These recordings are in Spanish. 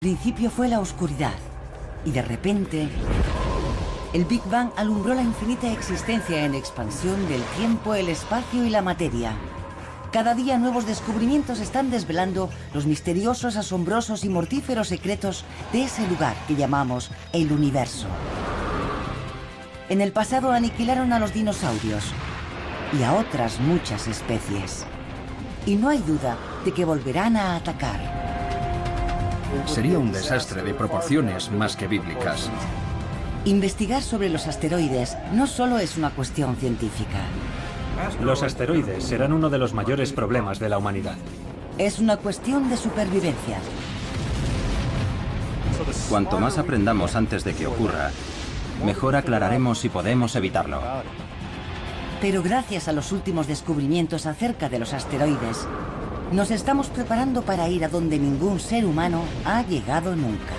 Al principio fue la oscuridad, y de repente, el Big Bang alumbró la infinita existencia en expansión del tiempo, el espacio y la materia. Cada día nuevos descubrimientos están desvelando los misteriosos, asombrosos y mortíferos secretos de ese lugar que llamamos el universo. En el pasado aniquilaron a los dinosaurios y a otras muchas especies. Y no hay duda de que volverán a atacar. Sería un desastre de proporciones más que bíblicas. Investigar sobre los asteroides no solo es una cuestión científica. Los asteroides serán uno de los mayores problemas de la humanidad. Es una cuestión de supervivencia. Cuanto más aprendamos antes de que ocurra, mejor aclararemos si podemos evitarlo. Pero gracias a los últimos descubrimientos acerca de los asteroides, nos estamos preparando para ir a donde ningún ser humano ha llegado nunca.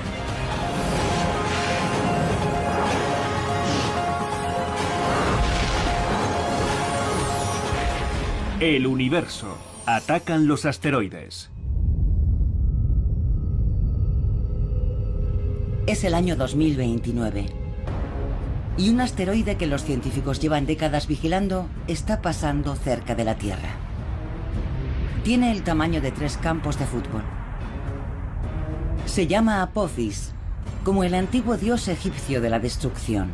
El universo. Atacan los asteroides. Es el año 2029. Y un asteroide que los científicos llevan décadas vigilando está pasando cerca de la Tierra. Tiene el tamaño de 3 campos de fútbol. Se llama Apophis, como el antiguo dios egipcio de la destrucción.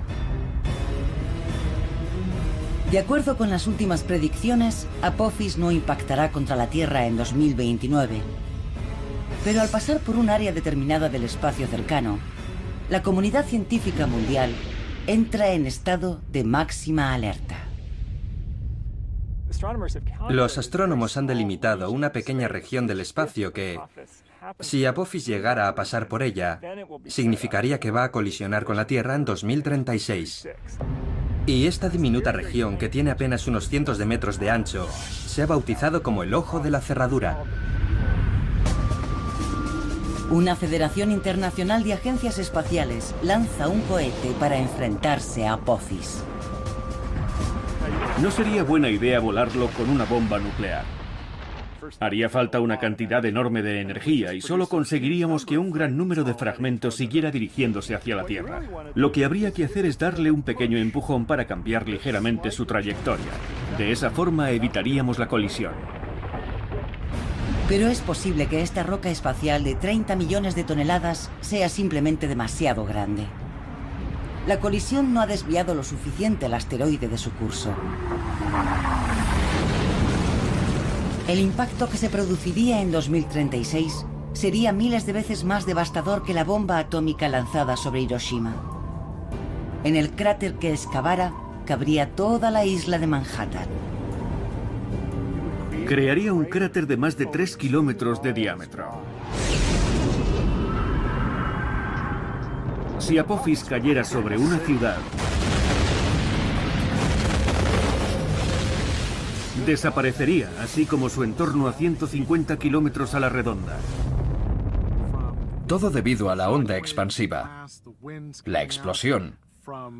De acuerdo con las últimas predicciones, Apophis no impactará contra la Tierra en 2029. Pero al pasar por un área determinada del espacio cercano, la comunidad científica mundial entra en estado de máxima alerta. Los astrónomos han delimitado una pequeña región del espacio que, si Apophis llegara a pasar por ella, significaría que va a colisionar con la Tierra en 2036. Y esta diminuta región, que tiene apenas unos cientos de metros de ancho, se ha bautizado como el Ojo de la Cerradura. Una federación internacional de agencias espaciales lanza un cohete para enfrentarse a Apophis. No sería buena idea volarlo con una bomba nuclear. Haría falta una cantidad enorme de energía y solo conseguiríamos que un gran número de fragmentos siguiera dirigiéndose hacia la Tierra. Lo que habría que hacer es darle un pequeño empujón para cambiar ligeramente su trayectoria. De esa forma evitaríamos la colisión. Pero es posible que esta roca espacial de 30 millones de toneladas sea simplemente demasiado grande. La colisión no ha desviado lo suficiente al asteroide de su curso. El impacto que se produciría en 2036 sería miles de veces más devastador que la bomba atómica lanzada sobre Hiroshima. En el cráter que excavara cabría toda la isla de Manhattan. Crearía un cráter de más de 3 kilómetros de diámetro. Si Apophis cayera sobre una ciudad, desaparecería, así como su entorno a 150 kilómetros a la redonda. Todo debido a la onda expansiva, la explosión,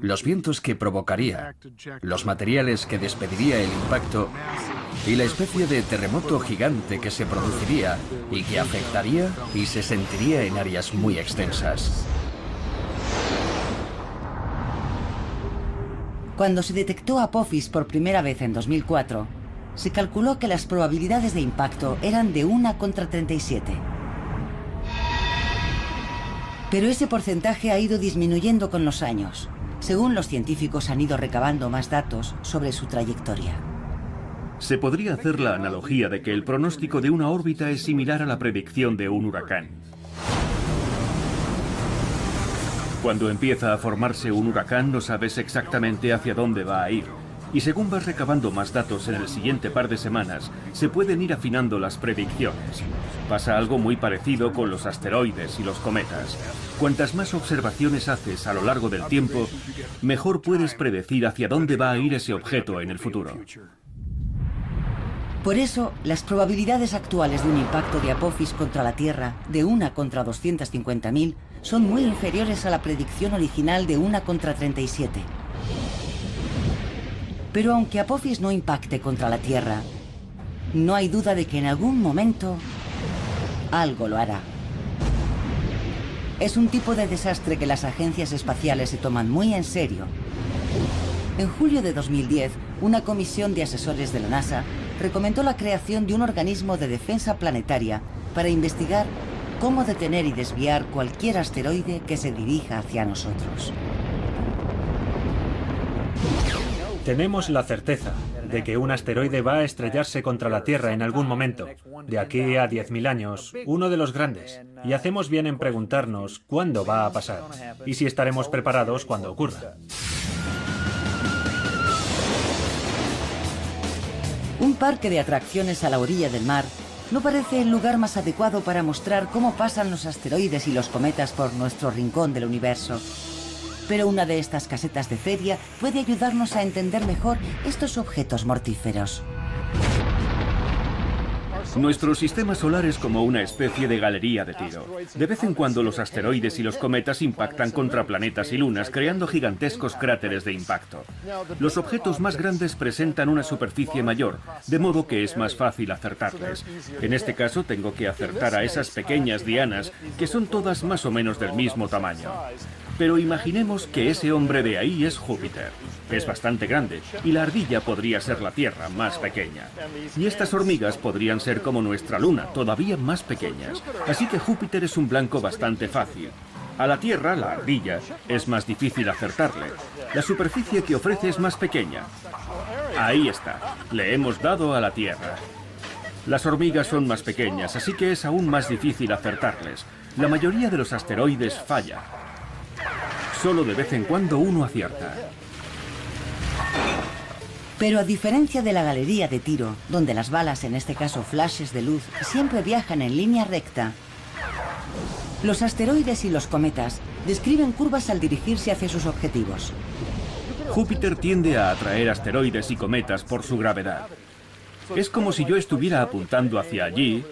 los vientos que provocaría, los materiales que despediría el impacto y la especie de terremoto gigante que se produciría y que afectaría y se sentiría en áreas muy extensas. Cuando se detectó Apophis por primera vez en 2004, se calculó que las probabilidades de impacto eran de 1 contra 37. Pero ese porcentaje ha ido disminuyendo con los años, según los científicos han ido recabando más datos sobre su trayectoria. Se podría hacer la analogía de que el pronóstico de una órbita es similar a la predicción de un huracán. Cuando empieza a formarse un huracán no sabes exactamente hacia dónde va a ir. Y según vas recabando más datos en el siguiente par de semanas, se pueden ir afinando las predicciones. Pasa algo muy parecido con los asteroides y los cometas. Cuantas más observaciones haces a lo largo del tiempo, mejor puedes predecir hacia dónde va a ir ese objeto en el futuro. Por eso, las probabilidades actuales de un impacto de Apophis contra la Tierra de 1 contra 250.000 son muy inferiores a la predicción original de 1 contra 37. Pero aunque Apophis no impacte contra la Tierra, no hay duda de que en algún momento algo lo hará. Es un tipo de desastre que las agencias espaciales se toman muy en serio. En julio de 2010, una comisión de asesores de la NASA recomendó la creación de un organismo de defensa planetaria para investigar cómo detener y desviar cualquier asteroide que se dirija hacia nosotros. Tenemos la certeza de que un asteroide va a estrellarse contra la Tierra en algún momento, de aquí a 10.000 años, uno de los grandes, y hacemos bien en preguntarnos cuándo va a pasar y si estaremos preparados cuando ocurra. Un parque de atracciones a la orilla del mar no parece el lugar más adecuado para mostrar cómo pasan los asteroides y los cometas por nuestro rincón del universo. Pero una de estas casetas de feria puede ayudarnos a entender mejor estos objetos mortíferos. Nuestro sistema solar es como una especie de galería de tiro. De vez en cuando los asteroides y los cometas impactan contra planetas y lunas, creando gigantescos cráteres de impacto. Los objetos más grandes presentan una superficie mayor, de modo que es más fácil acertarles. En este caso tengo que acertar a esas pequeñas dianas, que son todas más o menos del mismo tamaño. Pero imaginemos que ese hombre de ahí es Júpiter. Es bastante grande, y la ardilla podría ser la Tierra, más pequeña. Y estas hormigas podrían ser como nuestra Luna, todavía más pequeñas. Así que Júpiter es un blanco bastante fácil. A la Tierra, la ardilla, es más difícil acertarle. La superficie que ofrece es más pequeña. Ahí está, le hemos dado a la Tierra. Las hormigas son más pequeñas, así que es aún más difícil acertarles. La mayoría de los asteroides falla. Solo de vez en cuando uno acierta. Pero a diferencia de la galería de tiro, donde las balas, en este caso flashes de luz, siempre viajan en línea recta, los asteroides y los cometas describen curvas al dirigirse hacia sus objetivos. Júpiter tiende a atraer asteroides y cometas por su gravedad. Es como si yo estuviera apuntando hacia allí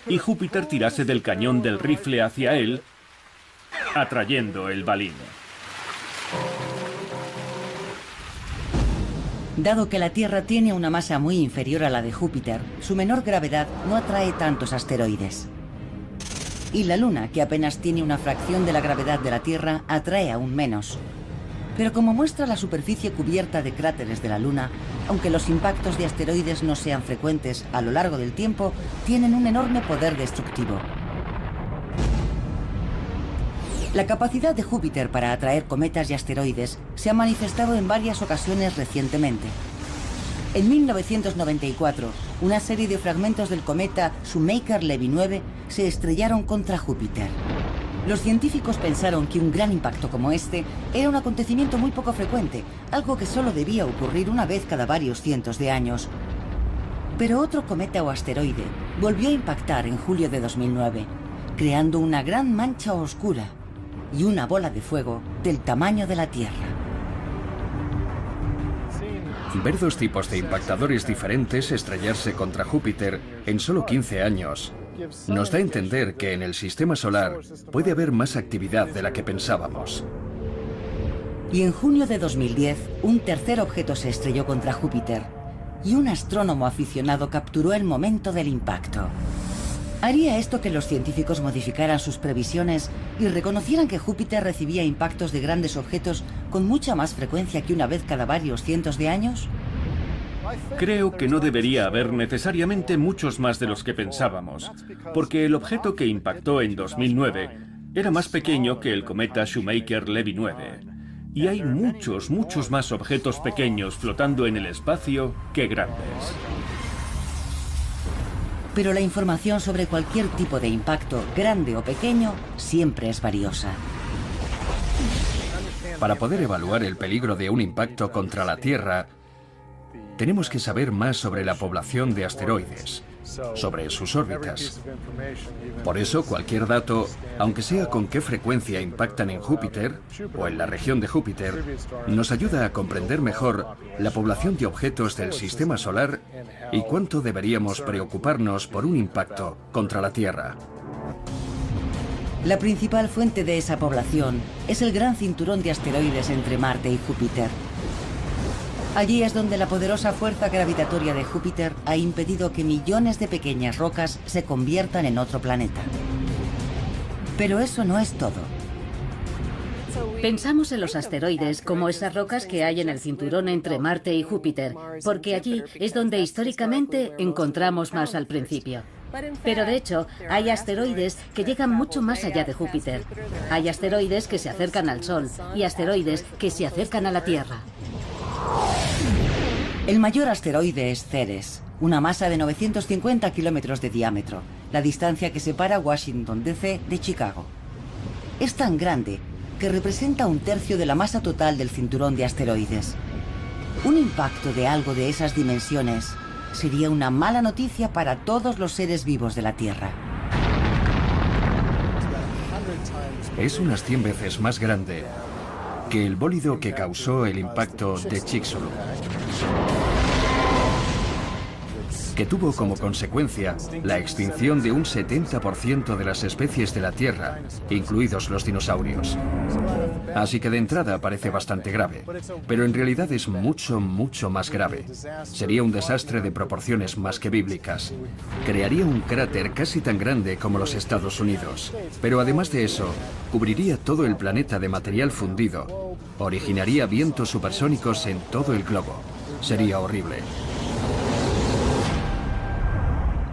y Júpiter tirase del cañón del rifle hacia él, atrayendo el balín. Dado que la Tierra tiene una masa muy inferior a la de Júpiter, su menor gravedad no atrae tantos asteroides. Y la Luna, que apenas tiene una fracción de la gravedad de la Tierra, atrae aún menos. Pero como muestra la superficie cubierta de cráteres de la Luna, aunque los impactos de asteroides no sean frecuentes a lo largo del tiempo, tienen un enorme poder destructivo. La capacidad de Júpiter para atraer cometas y asteroides se ha manifestado en varias ocasiones recientemente. En 1994, una serie de fragmentos del cometa Shoemaker-Levy 9 se estrellaron contra Júpiter. Los científicos pensaron que un gran impacto como este era un acontecimiento muy poco frecuente, algo que solo debía ocurrir una vez cada varios cientos de años. Pero otro cometa o asteroide volvió a impactar en julio de 2009, creando una gran mancha oscura y una bola de fuego del tamaño de la Tierra. Ver dos tipos de impactadores diferentes estrellarse contra Júpiter en solo 15 años nos da a entender que en el sistema solar puede haber más actividad de la que pensábamos. Y en junio de 2010, un tercer objeto se estrelló contra Júpiter y un astrónomo aficionado capturó el momento del impacto. ¿Haría esto que los científicos modificaran sus previsiones y reconocieran que Júpiter recibía impactos de grandes objetos con mucha más frecuencia que una vez cada varios cientos de años? Creo que no debería haber necesariamente muchos más de los que pensábamos, porque el objeto que impactó en 2009 era más pequeño que el cometa Shoemaker-Levy 9. Y hay muchos más objetos pequeños flotando en el espacio que grandes. Pero la información sobre cualquier tipo de impacto, grande o pequeño, siempre es valiosa. Para poder evaluar el peligro de un impacto contra la Tierra, tenemos que saber más sobre la población de asteroides, sobre sus órbitas. Por eso, cualquier dato, aunque sea con qué frecuencia impactan en Júpiter o en la región de Júpiter, nos ayuda a comprender mejor la población de objetos del sistema solar y cuánto deberíamos preocuparnos por un impacto contra la Tierra. La principal fuente de esa población es el gran cinturón de asteroides entre Marte y Júpiter. Allí es donde la poderosa fuerza gravitatoria de Júpiter ha impedido que millones de pequeñas rocas se conviertan en otro planeta. Pero eso no es todo. Pensamos en los asteroides como esas rocas que hay en el cinturón entre Marte y Júpiter, porque allí es donde históricamente encontramos más al principio. Pero de hecho, hay asteroides que llegan mucho más allá de Júpiter. Hay asteroides que se acercan al Sol y asteroides que se acercan a la Tierra. El mayor asteroide es Ceres, una masa de 950 kilómetros de diámetro, la distancia que separa Washington, D.C. de Chicago. Es tan grande que representa 1/3 de la masa total del cinturón de asteroides. Un impacto de algo de esas dimensiones sería una mala noticia para todos los seres vivos de la Tierra. Es unas 100 veces más grande que el bólido que causó el impacto de Chicxulub, que tuvo como consecuencia la extinción de un 70% de las especies de la Tierra, incluidos los dinosaurios. Así que de entrada parece bastante grave, pero en realidad es mucho, mucho más grave. Sería un desastre de proporciones más que bíblicas. Crearía un cráter casi tan grande como los Estados Unidos, pero además de eso, cubriría todo el planeta de material fundido, originaría vientos supersónicos en todo el globo. Sería horrible.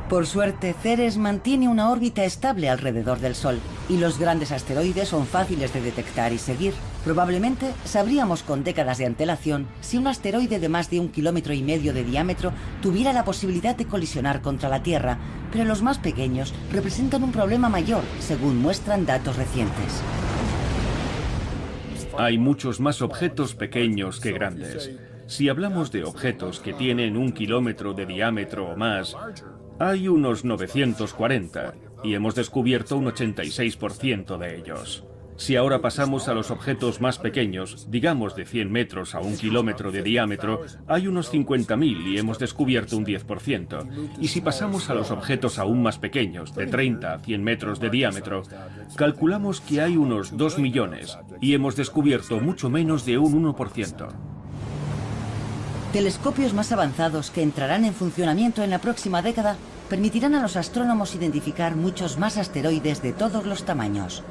Por suerte, Ceres mantiene una órbita estable alrededor del Sol y los grandes asteroides son fáciles de detectar y seguir. Probablemente sabríamos con décadas de antelación si un asteroide de más de 1,5 kilómetros de diámetro tuviera la posibilidad de colisionar contra la Tierra, pero los más pequeños representan un problema mayor, según muestran datos recientes. Hay muchos más objetos pequeños que grandes. Si hablamos de objetos que tienen 1 kilómetro de diámetro o más, hay unos 940 y hemos descubierto un 86% de ellos. Si ahora pasamos a los objetos más pequeños, digamos de 100 metros a 1 kilómetro de diámetro, hay unos 50.000 y hemos descubierto un 10%. Y si pasamos a los objetos aún más pequeños, de 30 a 100 metros de diámetro, calculamos que hay unos 2 millones y hemos descubierto mucho menos de un 1%. Telescopios más avanzados que entrarán en funcionamiento en la próxima década permitirán a los astrónomos identificar muchos más asteroides de todos los tamaños.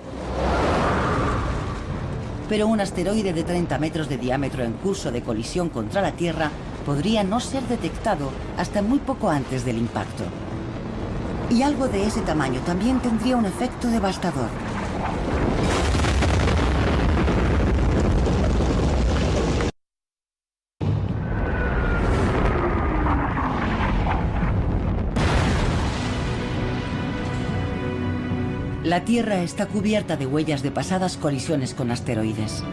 Pero un asteroide de 30 metros de diámetro en curso de colisión contra la Tierra podría no ser detectado hasta muy poco antes del impacto. Y algo de ese tamaño también tendría un efecto devastador. La Tierra está cubierta de huellas de pasadas colisiones con asteroides.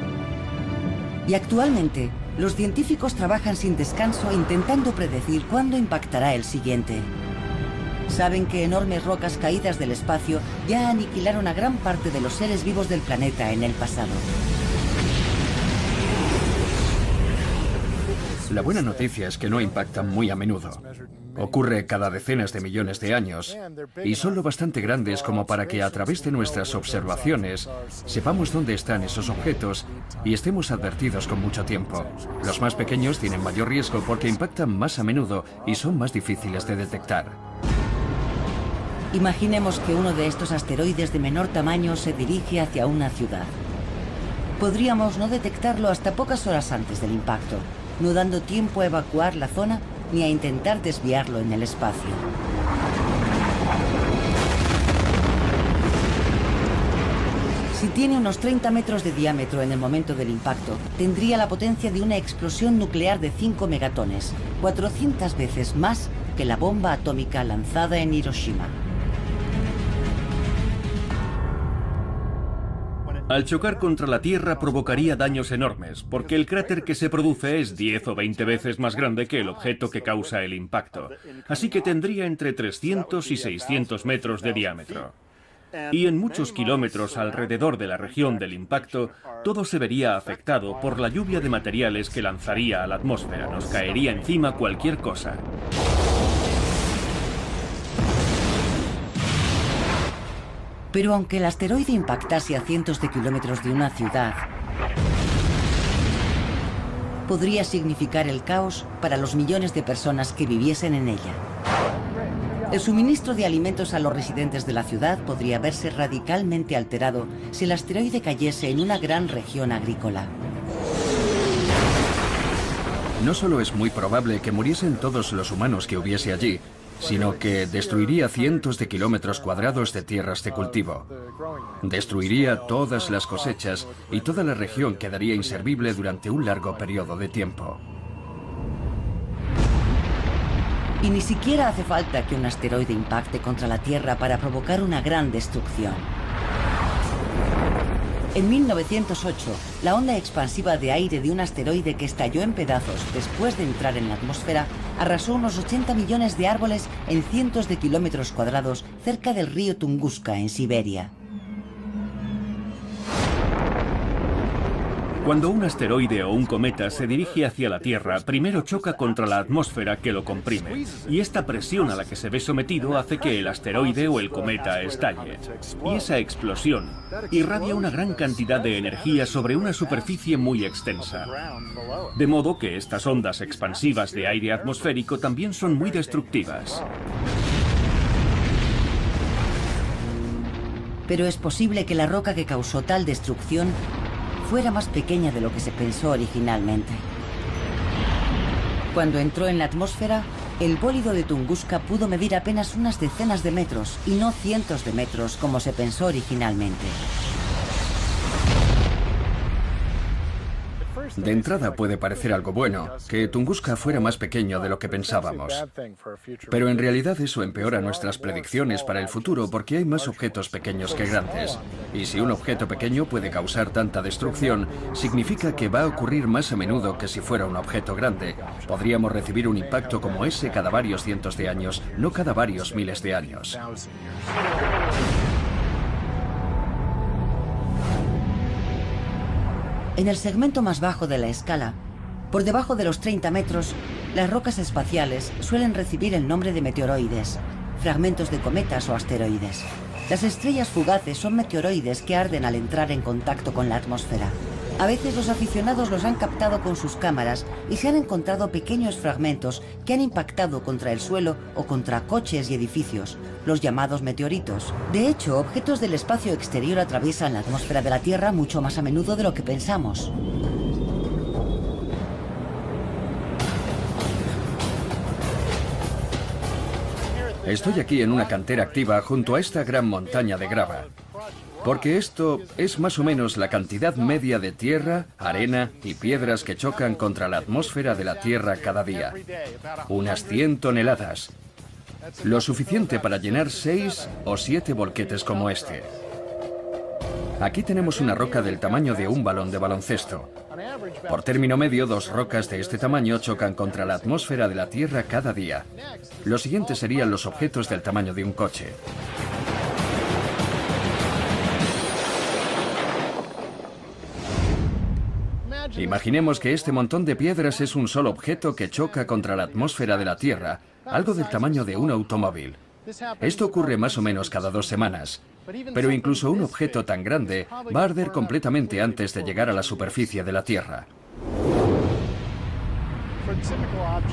Y actualmente, los científicos trabajan sin descanso intentando predecir cuándo impactará el siguiente. Saben que enormes rocas caídas del espacio ya aniquilaron a gran parte de los seres vivos del planeta en el pasado. La buena noticia es que no impactan muy a menudo. Ocurre cada decenas de millones de años y son lo bastante grandes como para que a través de nuestras observaciones sepamos dónde están esos objetos y estemos advertidos con mucho tiempo. Los más pequeños tienen mayor riesgo porque impactan más a menudo y son más difíciles de detectar. Imaginemos que uno de estos asteroides de menor tamaño se dirige hacia una ciudad. Podríamos no detectarlo hasta pocas horas antes del impacto, no dando tiempo a evacuar la zona ni a intentar desviarlo en el espacio. Si tiene unos 30 metros de diámetro en el momento del impacto, tendría la potencia de una explosión nuclear de 5 megatones, 400 veces más que la bomba atómica lanzada en Hiroshima. Al chocar contra la Tierra provocaría daños enormes, porque el cráter que se produce es 10 o 20 veces más grande que el objeto que causa el impacto. Así que tendría entre 300 y 600 metros de diámetro. Y en muchos kilómetros alrededor de la región del impacto, todo se vería afectado por la lluvia de materiales que lanzaría a la atmósfera. Nos caería encima cualquier cosa. Pero aunque el asteroide impactase a cientos de kilómetros de una ciudad, podría significar el caos para los millones de personas que viviesen en ella. El suministro de alimentos a los residentes de la ciudad podría verse radicalmente alterado si el asteroide cayese en una gran región agrícola. No solo es muy probable que muriesen todos los humanos que hubiese allí, sino que destruiría cientos de kilómetros cuadrados de tierras de cultivo. Destruiría todas las cosechas y toda la región quedaría inservible durante un largo periodo de tiempo. Y ni siquiera hace falta que un asteroide impacte contra la Tierra para provocar una gran destrucción. En 1908, la onda expansiva de aire de un asteroide que estalló en pedazos después de entrar en la atmósfera arrasó unos 80 millones de árboles en cientos de kilómetros cuadrados cerca del río Tunguska, en Siberia. Cuando un asteroide o un cometa se dirige hacia la Tierra, primero choca contra la atmósfera que lo comprime. Y esta presión a la que se ve sometido hace que el asteroide o el cometa estalle. Y esa explosión irradia una gran cantidad de energía sobre una superficie muy extensa. De modo que estas ondas expansivas de aire atmosférico también son muy destructivas. Pero es posible que la roca que causó tal destrucción fuera más pequeña de lo que se pensó originalmente. Cuando entró en la atmósfera, el bólido de Tunguska pudo medir apenas unas decenas de metros y no cientos de metros como se pensó originalmente. De entrada puede parecer algo bueno, que Tunguska fuera más pequeño de lo que pensábamos. Pero en realidad eso empeora nuestras predicciones para el futuro porque hay más objetos pequeños que grandes. Y si un objeto pequeño puede causar tanta destrucción, significa que va a ocurrir más a menudo que si fuera un objeto grande. Podríamos recibir un impacto como ese cada varios cientos de años, no cada varios miles de años. En el segmento más bajo de la escala, por debajo de los 30 metros, las rocas espaciales suelen recibir el nombre de meteoroides, fragmentos de cometas o asteroides. Las estrellas fugaces son meteoroides que arden al entrar en contacto con la atmósfera. A veces los aficionados los han captado con sus cámaras y se han encontrado pequeños fragmentos que han impactado contra el suelo o contra coches y edificios, los llamados meteoritos. De hecho, objetos del espacio exterior atraviesan la atmósfera de la Tierra mucho más a menudo de lo que pensamos. Estoy aquí en una cantera activa junto a esta gran montaña de grava. Porque esto es más o menos la cantidad media de tierra, arena y piedras que chocan contra la atmósfera de la Tierra cada día. Unas 100 toneladas. Lo suficiente para llenar 6 o 7 volquetes como este. Aquí tenemos una roca del tamaño de un balón de baloncesto. Por término medio, 2 rocas de este tamaño chocan contra la atmósfera de la Tierra cada día. Los siguientes serían los objetos del tamaño de un coche. Imaginemos que este montón de piedras es un solo objeto que choca contra la atmósfera de la Tierra, algo del tamaño de un automóvil. Esto ocurre más o menos cada 2 semanas, pero incluso un objeto tan grande va a arder completamente antes de llegar a la superficie de la Tierra.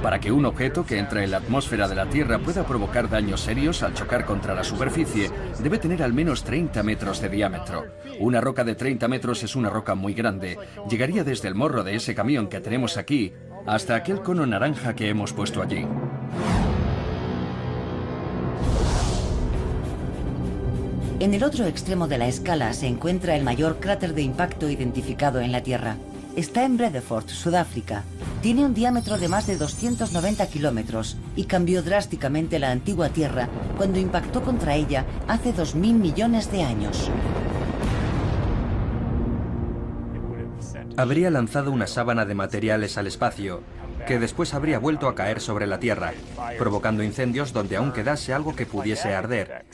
Para que un objeto que entra en la atmósfera de la Tierra pueda provocar daños serios al chocar contra la superficie, debe tener al menos 30 metros de diámetro. Una roca de 30 metros es una roca muy grande. Llegaría desde el morro de ese camión que tenemos aquí hasta aquel cono naranja que hemos puesto allí. En el otro extremo de la escala se encuentra el mayor cráter de impacto identificado en la Tierra. Está en Bredefort, Sudáfrica. Tiene un diámetro de más de 290 kilómetros y cambió drásticamente la antigua Tierra cuando impactó contra ella hace 2.000 millones de años. Habría lanzado una sábana de materiales al espacio, que después habría vuelto a caer sobre la Tierra, provocando incendios donde aún quedase algo que pudiese arder.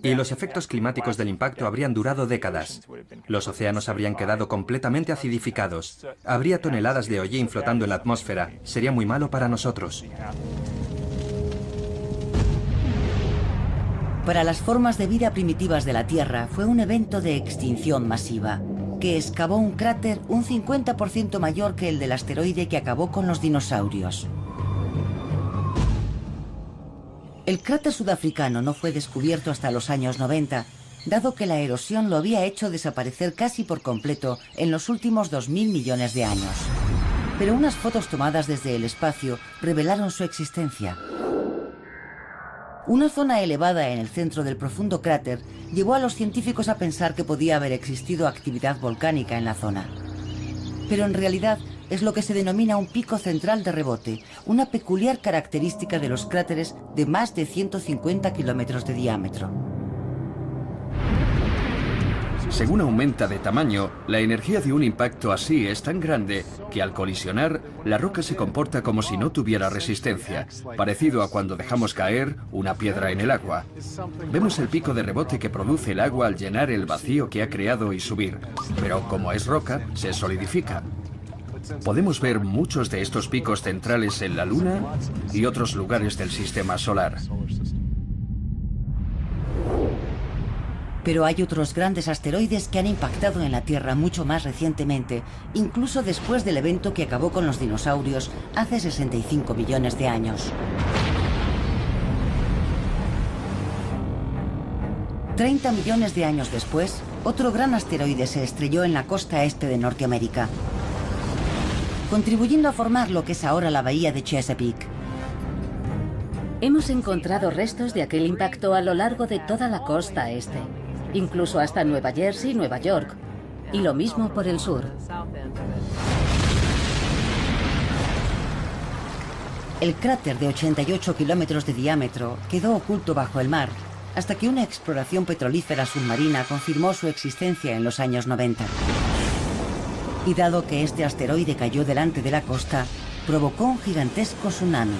Y los efectos climáticos del impacto habrían durado décadas. Los océanos habrían quedado completamente acidificados. Habría toneladas de hollín flotando en la atmósfera. Sería muy malo para nosotros. Para las formas de vida primitivas de la Tierra fue un evento de extinción masiva, que excavó un cráter un 50% mayor que el del asteroide que acabó con los dinosaurios. El cráter sudafricano no fue descubierto hasta los años 90, dado que la erosión lo había hecho desaparecer casi por completo en los últimos 2.000 millones de años. Pero unas fotos tomadas desde el espacio revelaron su existencia. Una zona elevada en el centro del profundo cráter llevó a los científicos a pensar que podía haber existido actividad volcánica en la zona. Pero en realidad es lo que se denomina un pico central de rebote, una peculiar característica de los cráteres de más de 150 kilómetros de diámetro. Según aumenta de tamaño, la energía de un impacto así es tan grande que al colisionar, la roca se comporta como si no tuviera resistencia, parecido a cuando dejamos caer una piedra en el agua. Vemos el pico de rebote que produce el agua al llenar el vacío que ha creado y subir, pero como es roca, se solidifica. Podemos ver muchos de estos picos centrales en la Luna y otros lugares del sistema solar. Pero hay otros grandes asteroides que han impactado en la Tierra mucho más recientemente, incluso después del evento que acabó con los dinosaurios hace 65 millones de años. 30 millones de años después, otro gran asteroide se estrelló en la costa este de Norteamérica, contribuyendo a formar lo que es ahora la bahía de Chesapeake. Hemos encontrado restos de aquel impacto a lo largo de toda la costa este, incluso hasta Nueva Jersey y Nueva York, y lo mismo por el sur. El cráter de 88 kilómetros de diámetro quedó oculto bajo el mar hasta que una exploración petrolífera submarina confirmó su existencia en los años 90. Y dado que este asteroide cayó delante de la costa, provocó un gigantesco tsunami.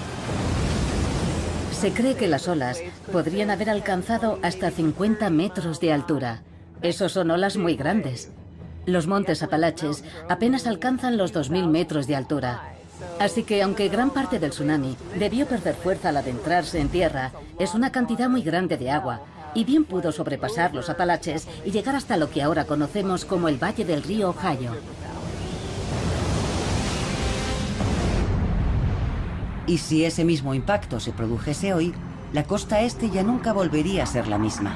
Se cree que las olas podrían haber alcanzado hasta 50 metros de altura. Esos son olas muy grandes. Los montes Apalaches apenas alcanzan los 2.000 metros de altura. Así que, aunque gran parte del tsunami debió perder fuerza al adentrarse en tierra, es una cantidad muy grande de agua, y bien pudo sobrepasar los Apalaches y llegar hasta lo que ahora conocemos como el valle del río Ohio. Y si ese mismo impacto se produjese hoy, la costa este ya nunca volvería a ser la misma.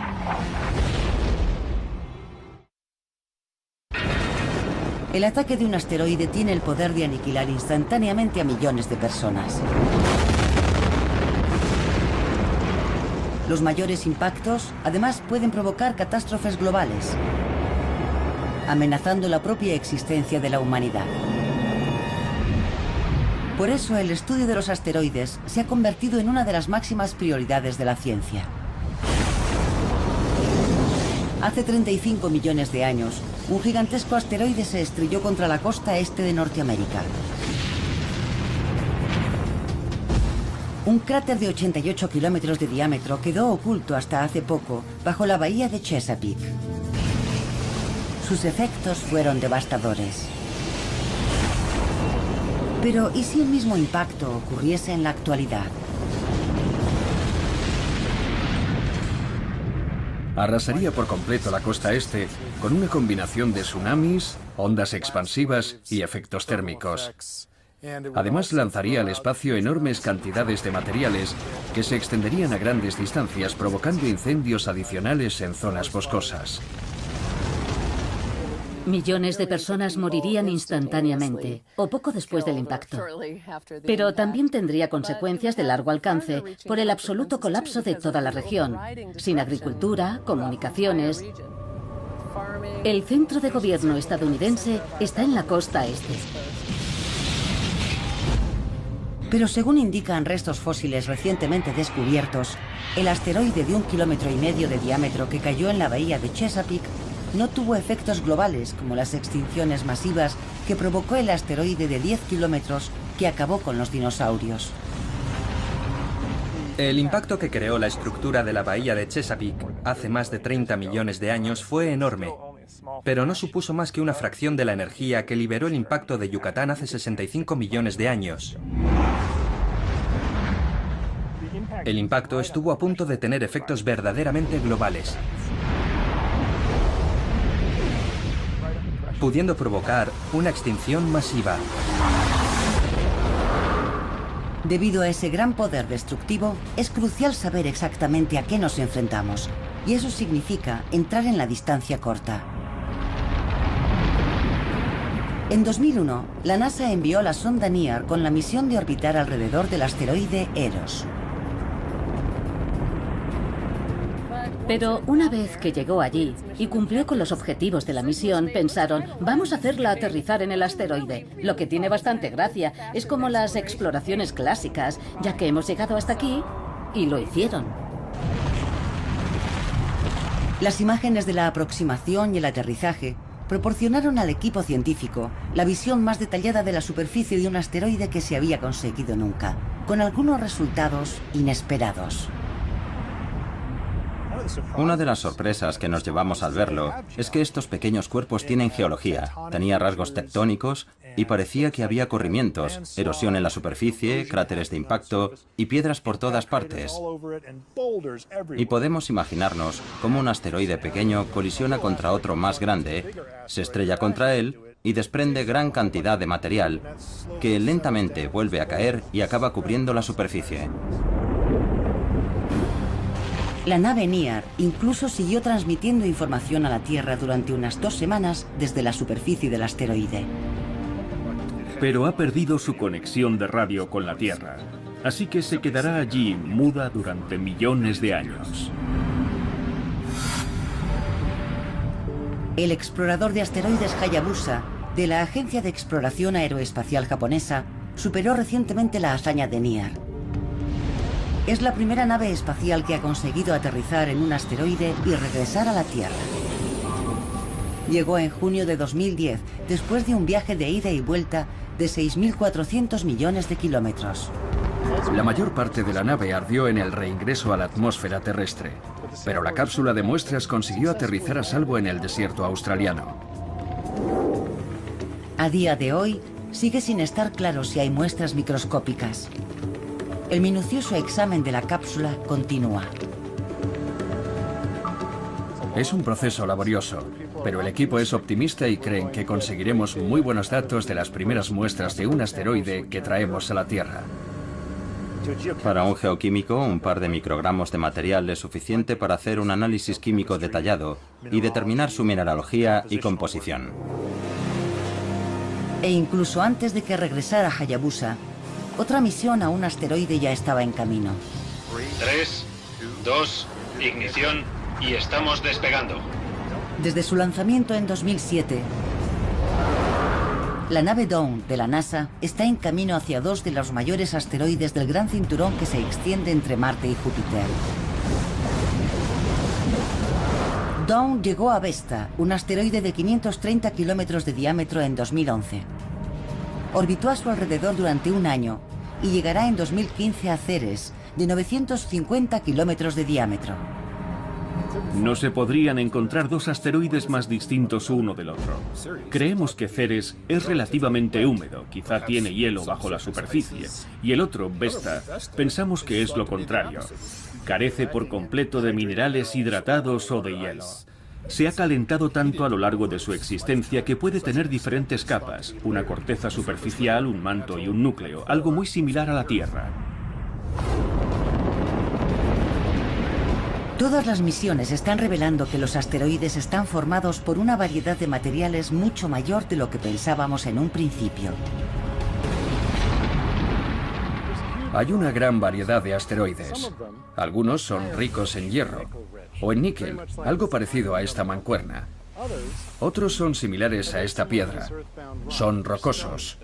El ataque de un asteroide tiene el poder de aniquilar instantáneamente a millones de personas. Los mayores impactos, además, pueden provocar catástrofes globales, amenazando la propia existencia de la humanidad. Por eso, el estudio de los asteroides se ha convertido en una de las máximas prioridades de la ciencia. Hace 35 millones de años, un gigantesco asteroide se estrelló contra la costa este de Norteamérica. Un cráter de 88 kilómetros de diámetro quedó oculto hasta hace poco bajo la bahía de Chesapeake. Sus efectos fueron devastadores. Pero, ¿y si el mismo impacto ocurriese en la actualidad? Arrasaría por completo la costa este con una combinación de tsunamis, ondas expansivas y efectos térmicos. Además, lanzaría al espacio enormes cantidades de materiales que se extenderían a grandes distancias, provocando incendios adicionales en zonas boscosas. Millones de personas morirían instantáneamente o poco después del impacto. Pero también tendría consecuencias de largo alcance por el absoluto colapso de toda la región, sin agricultura, comunicaciones. El centro de gobierno estadounidense está en la costa este. Pero según indican restos fósiles recientemente descubiertos, el asteroide de 1,5 kilómetros de diámetro que cayó en la bahía de Chesapeake no tuvo efectos globales como las extinciones masivas que provocó el asteroide de 10 kilómetros que acabó con los dinosaurios. El impacto que creó la estructura de la bahía de Chesapeake hace más de 30 millones de años fue enorme, pero no supuso más que una fracción de la energía que liberó el impacto de Yucatán hace 65 millones de años. El impacto estuvo a punto de tener efectos verdaderamente globales, pudiendo provocar una extinción masiva. Debido a ese gran poder destructivo, es crucial saber exactamente a qué nos enfrentamos, y eso significa entrar en la distancia corta. En 2001, la NASA envió la sonda NEAR con la misión de orbitar alrededor del asteroide Eros. Pero una vez que llegó allí y cumplió con los objetivos de la misión, pensaron, vamos a hacerla aterrizar en el asteroide. Lo que tiene bastante gracia, es como las exploraciones clásicas, ya que hemos llegado hasta aquí y lo hicieron. Las imágenes de la aproximación y el aterrizaje proporcionaron al equipo científico la visión más detallada de la superficie de un asteroide que se había conseguido nunca, con algunos resultados inesperados. Una de las sorpresas que nos llevamos al verlo es que estos pequeños cuerpos tienen geología, tenía rasgos tectónicos y parecía que había corrimientos, erosión en la superficie, cráteres de impacto y piedras por todas partes. Y podemos imaginarnos cómo un asteroide pequeño colisiona contra otro más grande, se estrella contra él y desprende gran cantidad de material que lentamente vuelve a caer y acaba cubriendo la superficie. La nave NEAR incluso siguió transmitiendo información a la Tierra durante unas 2 semanas desde la superficie del asteroide. Pero ha perdido su conexión de radio con la Tierra, así que se quedará allí muda durante millones de años. El explorador de asteroides Hayabusa, de la Agencia de Exploración Aeroespacial Japonesa, superó recientemente la hazaña de NEAR. Es la primera nave espacial que ha conseguido aterrizar en un asteroide y regresar a la Tierra. Llegó en junio de 2010, después de un viaje de ida y vuelta de 6.400 millones de kilómetros. La mayor parte de la nave ardió en el reingreso a la atmósfera terrestre, pero la cápsula de muestras consiguió aterrizar a salvo en el desierto australiano. A día de hoy, sigue sin estar claro si hay muestras microscópicas. El minucioso examen de la cápsula continúa. Es un proceso laborioso, pero el equipo es optimista y creen que conseguiremos muy buenos datos de las primeras muestras de un asteroide que traemos a la Tierra. Para un geoquímico, un par de microgramos de material es suficiente para hacer un análisis químico detallado y determinar su mineralogía y composición. E incluso antes de que regresara Hayabusa, otra misión a un asteroide ya estaba en camino. 3, 2, ignición y estamos despegando. Desde su lanzamiento en 2007, la nave Dawn de la NASA está en camino hacia 2 de los mayores asteroides del gran cinturón que se extiende entre Marte y Júpiter. Dawn llegó a Vesta, un asteroide de 530 kilómetros de diámetro, en 2011. Orbitó a su alrededor durante un año y llegará en 2015 a Ceres, de 950 kilómetros de diámetro. No se podrían encontrar 2 asteroides más distintos uno del otro. Creemos que Ceres es relativamente húmedo, quizá tiene hielo bajo la superficie, y el otro, Vesta, pensamos que es lo contrario. Carece por completo de minerales hidratados o de hielo. Se ha calentado tanto a lo largo de su existencia que puede tener diferentes capas, una corteza superficial, un manto y un núcleo, algo muy similar a la Tierra. Todas las misiones están revelando que los asteroides están formados por una variedad de materiales mucho mayor de lo que pensábamos en un principio. Hay una gran variedad de asteroides. Algunos son ricos en hierro o en níquel, algo parecido a esta mancuerna. Otros son similares a esta piedra. Son rocosos.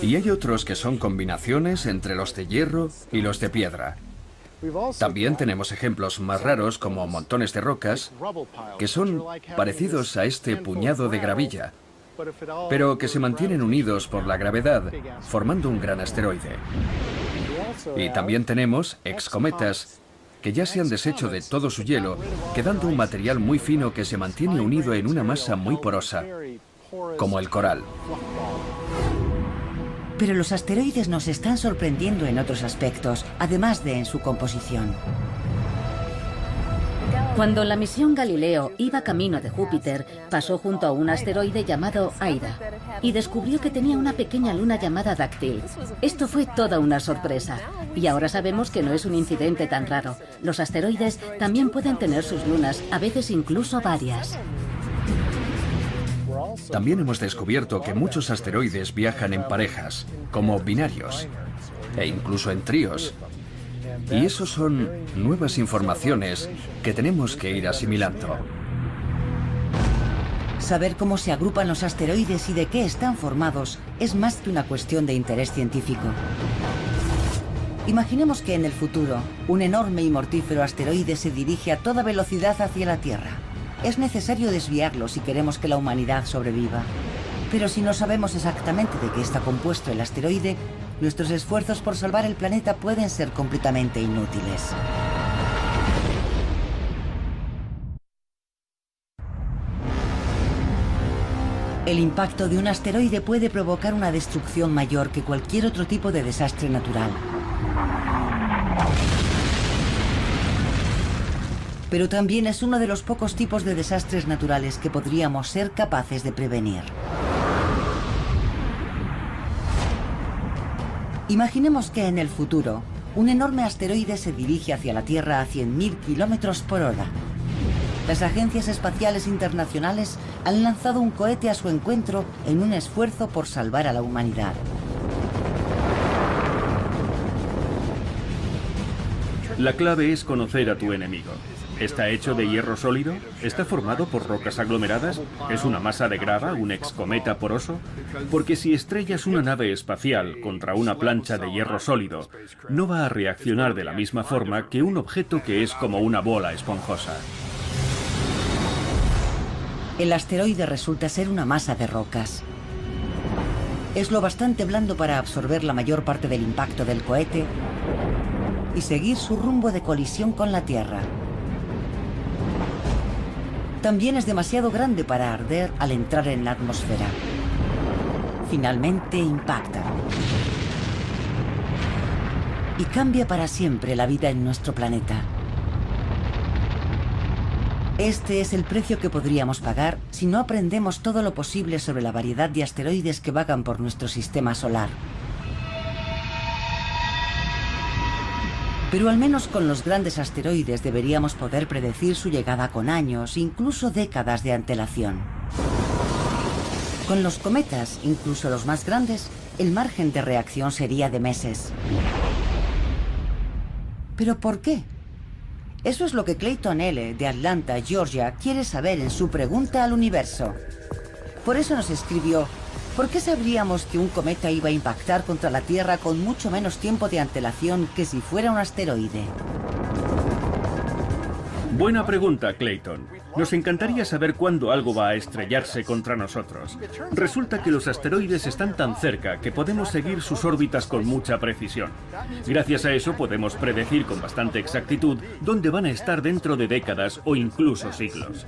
Y hay otros que son combinaciones entre los de hierro y los de piedra. También tenemos ejemplos más raros como montones de rocas que son parecidos a este puñado de gravilla, pero que se mantienen unidos por la gravedad, formando un gran asteroide. Y también tenemos excometas que ya se han deshecho de todo su hielo, quedando un material muy fino que se mantiene unido en una masa muy porosa, como el coral. Pero los asteroides nos están sorprendiendo en otros aspectos, además de en su composición. Cuando la misión Galileo iba camino de Júpiter, pasó junto a un asteroide llamado Aida y descubrió que tenía una pequeña luna llamada Dáctil. Esto fue toda una sorpresa. Y ahora sabemos que no es un incidente tan raro. Los asteroides también pueden tener sus lunas, a veces incluso varias. También hemos descubierto que muchos asteroides viajan en parejas, como binarios, e incluso en tríos. Y eso son nuevas informaciones que tenemos que ir asimilando. Saber cómo se agrupan los asteroides y de qué están formados es más que una cuestión de interés científico. Imaginemos que en el futuro, un enorme y mortífero asteroide se dirige a toda velocidad hacia la Tierra. Es necesario desviarlo si queremos que la humanidad sobreviva. Pero si no sabemos exactamente de qué está compuesto el asteroide, nuestros esfuerzos por salvar el planeta pueden ser completamente inútiles. El impacto de un asteroide puede provocar una destrucción mayor que cualquier otro tipo de desastre natural. Pero también es uno de los pocos tipos de desastres naturales que podríamos ser capaces de prevenir. Imaginemos que en el futuro, un enorme asteroide se dirige hacia la Tierra a 100.000 kilómetros por hora. Las agencias espaciales internacionales han lanzado un cohete a su encuentro en un esfuerzo por salvar a la humanidad. La clave es conocer a tu enemigo. ¿Está hecho de hierro sólido? ¿Está formado por rocas aglomeradas? ¿Es una masa de grava, un excometa poroso? Porque si estrellas una nave espacial contra una plancha de hierro sólido, no va a reaccionar de la misma forma que un objeto que es como una bola esponjosa. El asteroide resulta ser una masa de rocas. Es lo bastante blando para absorber la mayor parte del impacto del cohete y seguir su rumbo de colisión con la Tierra. También es demasiado grande para arder al entrar en la atmósfera. Finalmente impacta. Y cambia para siempre la vida en nuestro planeta. Este es el precio que podríamos pagar si no aprendemos todo lo posible sobre la variedad de asteroides que vagan por nuestro sistema solar. Pero al menos con los grandes asteroides deberíamos poder predecir su llegada con años, incluso décadas de antelación. Con los cometas, incluso los más grandes, el margen de reacción sería de meses. ¿Pero por qué? Eso es lo que Clayton L., de Atlanta, Georgia, quiere saber en su pregunta al universo. Por eso nos escribió: ¿por qué sabríamos que un cometa iba a impactar contra la Tierra con mucho menos tiempo de antelación que si fuera un asteroide? Buena pregunta, Clayton. Nos encantaría saber cuándo algo va a estrellarse contra nosotros. Resulta que los asteroides están tan cerca que podemos seguir sus órbitas con mucha precisión. Gracias a eso podemos predecir con bastante exactitud dónde van a estar dentro de décadas o incluso siglos.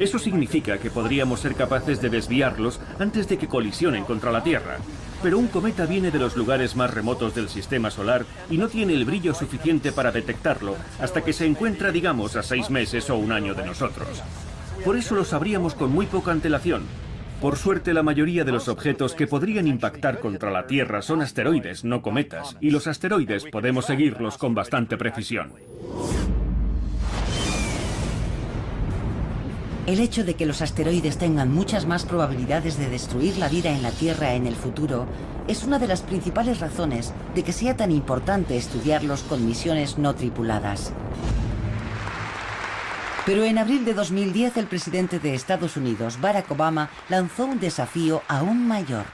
Eso significa que podríamos ser capaces de desviarlos antes de que colisionen contra la Tierra. Pero un cometa viene de los lugares más remotos del sistema solar y no tiene el brillo suficiente para detectarlo hasta que se encuentra, digamos, a 6 meses o un año de nosotros. Por eso lo sabríamos con muy poca antelación. Por suerte, la mayoría de los objetos que podrían impactar contra la Tierra son asteroides, no cometas, y los asteroides podemos seguirlos con bastante precisión. El hecho de que los asteroides tengan muchas más probabilidades de destruir la vida en la Tierra en el futuro es una de las principales razones de que sea tan importante estudiarlos con misiones no tripuladas. Pero en abril de 2010 el presidente de Estados Unidos, Barack Obama, lanzó un desafío aún mayor.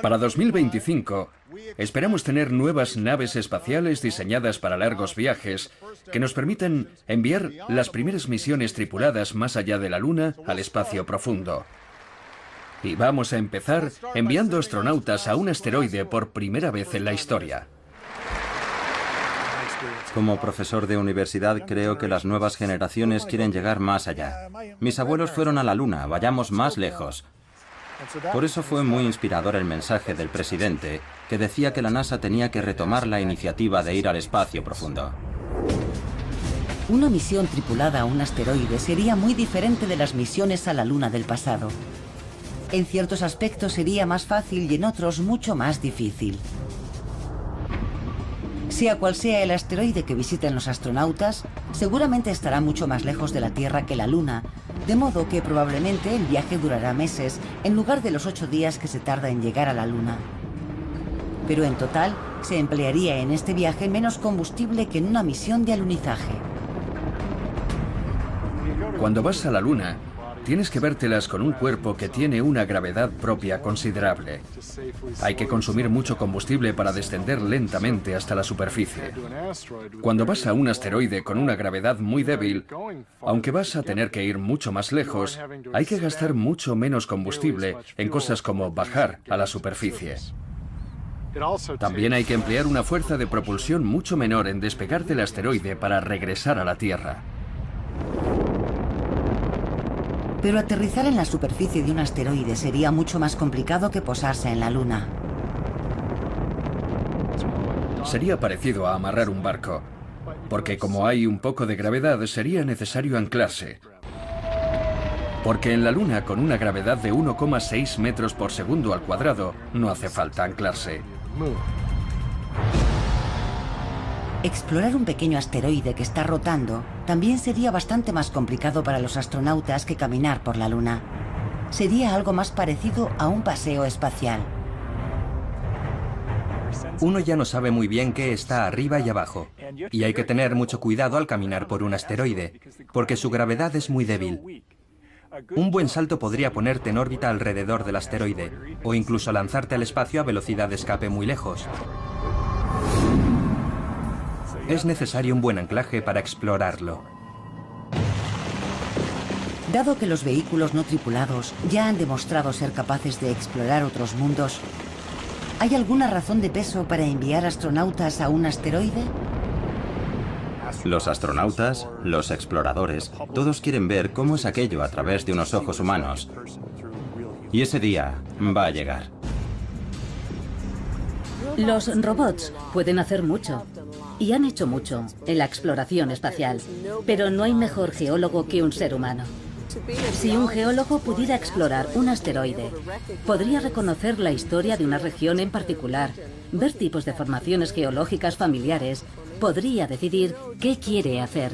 Para 2025, esperamos tener nuevas naves espaciales diseñadas para largos viajes que nos permitan enviar las primeras misiones tripuladas más allá de la Luna al espacio profundo. Y vamos a empezar enviando astronautas a un asteroide por primera vez en la historia. Como profesor de universidad, creo que las nuevas generaciones quieren llegar más allá. Mis abuelos fueron a la Luna, vayamos más lejos. Por eso fue muy inspirador el mensaje del presidente, que decía que la NASA tenía que retomar la iniciativa de ir al espacio profundo. Una misión tripulada a un asteroide sería muy diferente de las misiones a la Luna del pasado. En ciertos aspectos sería más fácil y en otros mucho más difícil. Sea cual sea el asteroide que visiten los astronautas, seguramente estará mucho más lejos de la Tierra que la Luna, de modo que probablemente el viaje durará meses en lugar de los 8 días que se tarda en llegar a la Luna. Pero en total, se emplearía en este viaje menos combustible que en una misión de alunizaje. Cuando vas a la Luna, tienes que vértelas con un cuerpo que tiene una gravedad propia considerable. Hay que consumir mucho combustible para descender lentamente hasta la superficie. Cuando vas a un asteroide con una gravedad muy débil, aunque vas a tener que ir mucho más lejos, hay que gastar mucho menos combustible en cosas como bajar a la superficie. También hay que emplear una fuerza de propulsión mucho menor en despegar del asteroide para regresar a la Tierra. Pero aterrizar en la superficie de un asteroide sería mucho más complicado que posarse en la Luna. Sería parecido a amarrar un barco, porque como hay un poco de gravedad, sería necesario anclarse. Porque en la Luna, con una gravedad de 1,6 metros por segundo al cuadrado, no hace falta anclarse. Explorar un pequeño asteroide que está rotando también sería bastante más complicado para los astronautas que caminar por la Luna. Sería algo más parecido a un paseo espacial. Uno ya no sabe muy bien qué está arriba y abajo, y hay que tener mucho cuidado al caminar por un asteroide, porque su gravedad es muy débil. Un buen salto podría ponerte en órbita alrededor del asteroide, o incluso lanzarte al espacio a velocidad de escape muy lejos. Es necesario un buen anclaje para explorarlo. Dado que los vehículos no tripulados ya han demostrado ser capaces de explorar otros mundos, ¿hay alguna razón de peso para enviar astronautas a un asteroide? Los astronautas, los exploradores, todos quieren ver cómo es aquello a través de unos ojos humanos. Y ese día va a llegar. Los robots pueden hacer mucho. Y han hecho mucho en la exploración espacial. Pero no hay mejor geólogo que un ser humano. Si un geólogo pudiera explorar un asteroide, podría reconocer la historia de una región en particular, ver tipos de formaciones geológicas familiares, podría decidir qué quiere hacer.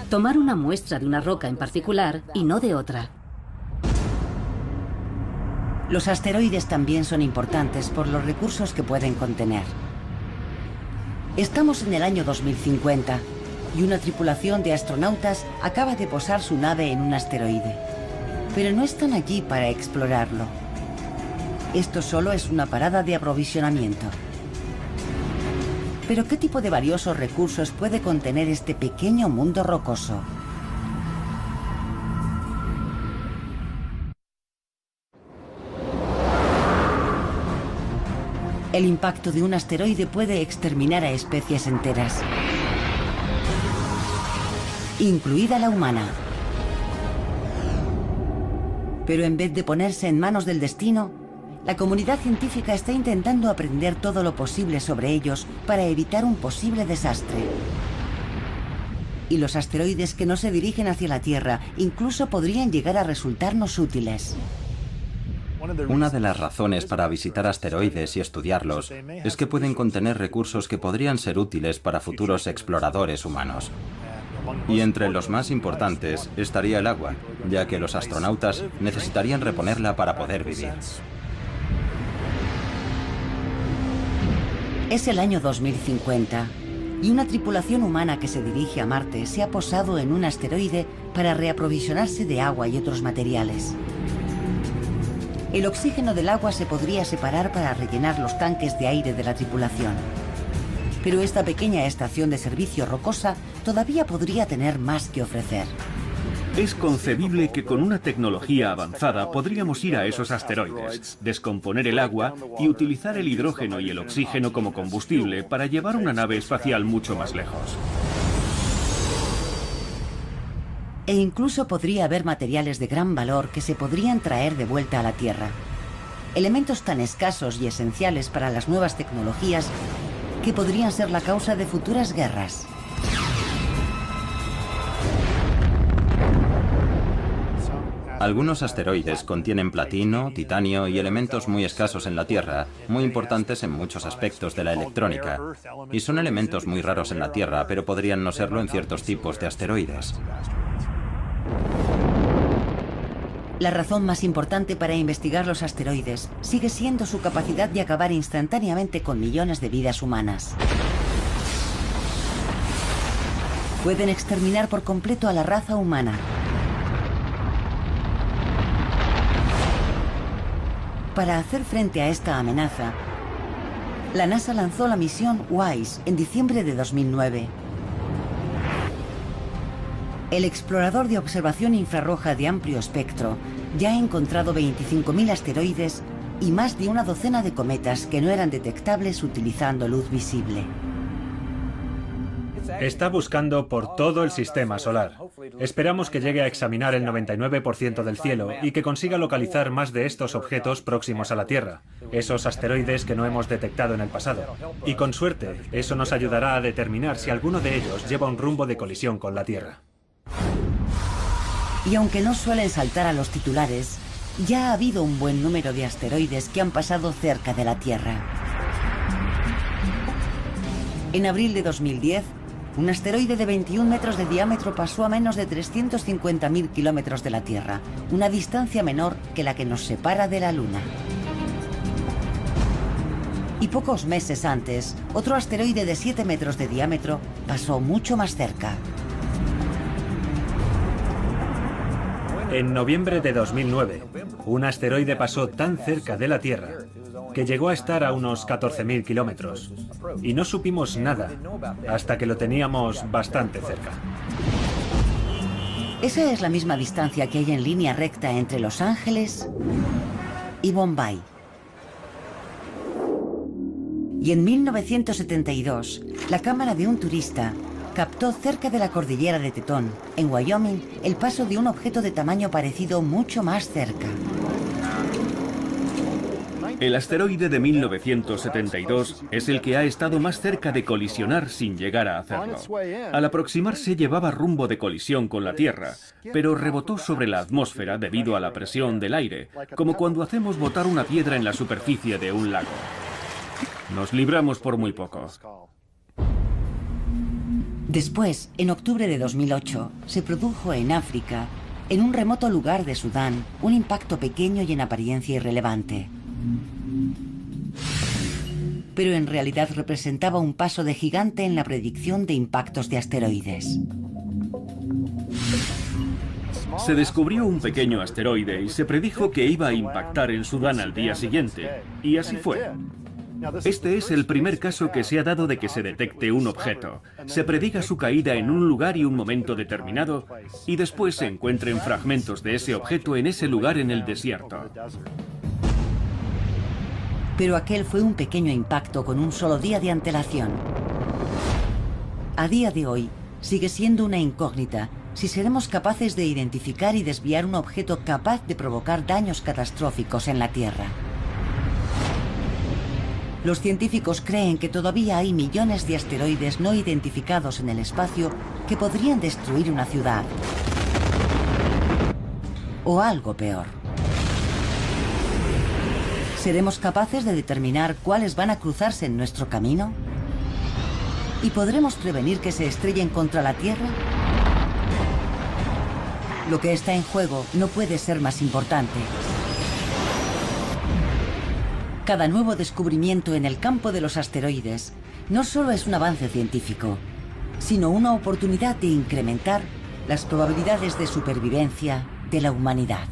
Tomar una muestra de una roca en particular y no de otra. Los asteroides también son importantes por los recursos que pueden contener. Estamos en el año 2050 y una tripulación de astronautas acaba de posar su nave en un asteroide. Pero no están allí para explorarlo. Esto solo es una parada de aprovisionamiento. ¿Pero qué tipo de valiosos recursos puede contener este pequeño mundo rocoso? El impacto de un asteroide puede exterminar a especies enteras, incluida la humana. Pero en vez de ponerse en manos del destino, la comunidad científica está intentando aprender todo lo posible sobre ellos para evitar un posible desastre. Y los asteroides que no se dirigen hacia la Tierra incluso podrían llegar a resultarnos útiles. Una de las razones para visitar asteroides y estudiarlos es que pueden contener recursos que podrían ser útiles para futuros exploradores humanos. Y entre los más importantes estaría el agua, ya que los astronautas necesitarían reponerla para poder vivir. Es el año 2050 y una tripulación humana que se dirige a Marte se ha posado en un asteroide para reaprovisionarse de agua y otros materiales. El oxígeno del agua se podría separar para rellenar los tanques de aire de la tripulación. Pero esta pequeña estación de servicio rocosa todavía podría tener más que ofrecer. Es concebible que con una tecnología avanzada podríamos ir a esos asteroides, descomponer el agua y utilizar el hidrógeno y el oxígeno como combustible para llevar una nave espacial mucho más lejos. E incluso podría haber materiales de gran valor que se podrían traer de vuelta a la Tierra. Elementos tan escasos y esenciales para las nuevas tecnologías que podrían ser la causa de futuras guerras. Algunos asteroides contienen platino, titanio y elementos muy escasos en la Tierra, muy importantes en muchos aspectos de la electrónica. Y son elementos muy raros en la Tierra, pero podrían no serlo en ciertos tipos de asteroides. La razón más importante para investigar los asteroides sigue siendo su capacidad de acabar instantáneamente con millones de vidas humanas. Pueden exterminar por completo a la raza humana. Para hacer frente a esta amenaza, la NASA lanzó la misión WISE en diciembre de 2009. El explorador de observación infrarroja de amplio espectro ya ha encontrado 25.000 asteroides y más de una docena de cometas que no eran detectables utilizando luz visible. Está buscando por todo el sistema solar. Esperamos que llegue a examinar el 99% del cielo y que consiga localizar más de estos objetos próximos a la Tierra, esos asteroides que no hemos detectado en el pasado. Y con suerte, eso nos ayudará a determinar si alguno de ellos lleva un rumbo de colisión con la Tierra. Y aunque no suelen saltar a los titulares, ya ha habido un buen número de asteroides que han pasado cerca de la Tierra. En abril de 2010, un asteroide de 21 metros de diámetro pasó a menos de 350.000 kilómetros de la Tierra, una distancia menor que la que nos separa de la Luna. Y pocos meses antes, otro asteroide de 7 metros de diámetro pasó mucho más cerca. En noviembre de 2009, un asteroide pasó tan cerca de la Tierra que llegó a estar a unos 14.000 kilómetros. Y no supimos nada hasta que lo teníamos bastante cerca. Esa es la misma distancia que hay en línea recta entre Los Ángeles y Bombay. Y en 1972, la cámara de un turista captó cerca de la cordillera de Tetón, en Wyoming, el paso de un objeto de tamaño parecido mucho más cerca. El asteroide de 1972 es el que ha estado más cerca de colisionar sin llegar a hacerlo. Al aproximarse llevaba rumbo de colisión con la Tierra, pero rebotó sobre la atmósfera debido a la presión del aire, como cuando hacemos botar una piedra en la superficie de un lago. Nos libramos por muy poco. Después, en octubre de 2008, se produjo en África, en un remoto lugar de Sudán, un impacto pequeño y en apariencia irrelevante. Pero en realidad representaba un paso de gigante en la predicción de impactos de asteroides. Se descubrió un pequeño asteroide y se predijo que iba a impactar en Sudán al día siguiente, y así fue. Este es el primer caso que se ha dado de que se detecte un objeto, se prediga su caída en un lugar y un momento determinado, y después se encuentren fragmentos de ese objeto en ese lugar en el desierto. Pero aquel fue un pequeño impacto con un solo día de antelación. A día de hoy, sigue siendo una incógnita si seremos capaces de identificar y desviar un objeto capaz de provocar daños catastróficos en la Tierra. Los científicos creen que todavía hay millones de asteroides no identificados en el espacio que podrían destruir una ciudad. O algo peor. ¿Seremos capaces de determinar cuáles van a cruzarse en nuestro camino? ¿Y podremos prevenir que se estrellen contra la Tierra? Lo que está en juego no puede ser más importante. Cada nuevo descubrimiento en el campo de los asteroides no solo es un avance científico, sino una oportunidad de incrementar las probabilidades de supervivencia de la humanidad.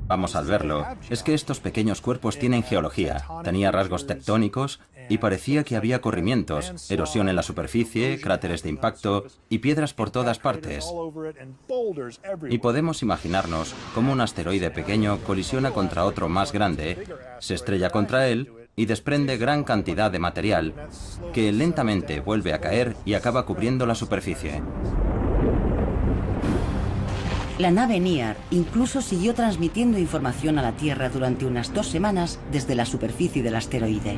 Vamos al verlo, es que estos pequeños cuerpos tienen geología, tenía rasgos tectónicos y parecía que había corrimientos, erosión en la superficie, cráteres de impacto y piedras por todas partes. Y podemos imaginarnos cómo un asteroide pequeño colisiona contra otro más grande, se estrella contra él y desprende gran cantidad de material que lentamente vuelve a caer y acaba cubriendo la superficie. La nave NIAR incluso siguió transmitiendo información a la Tierra durante unas 2 semanas desde la superficie del asteroide.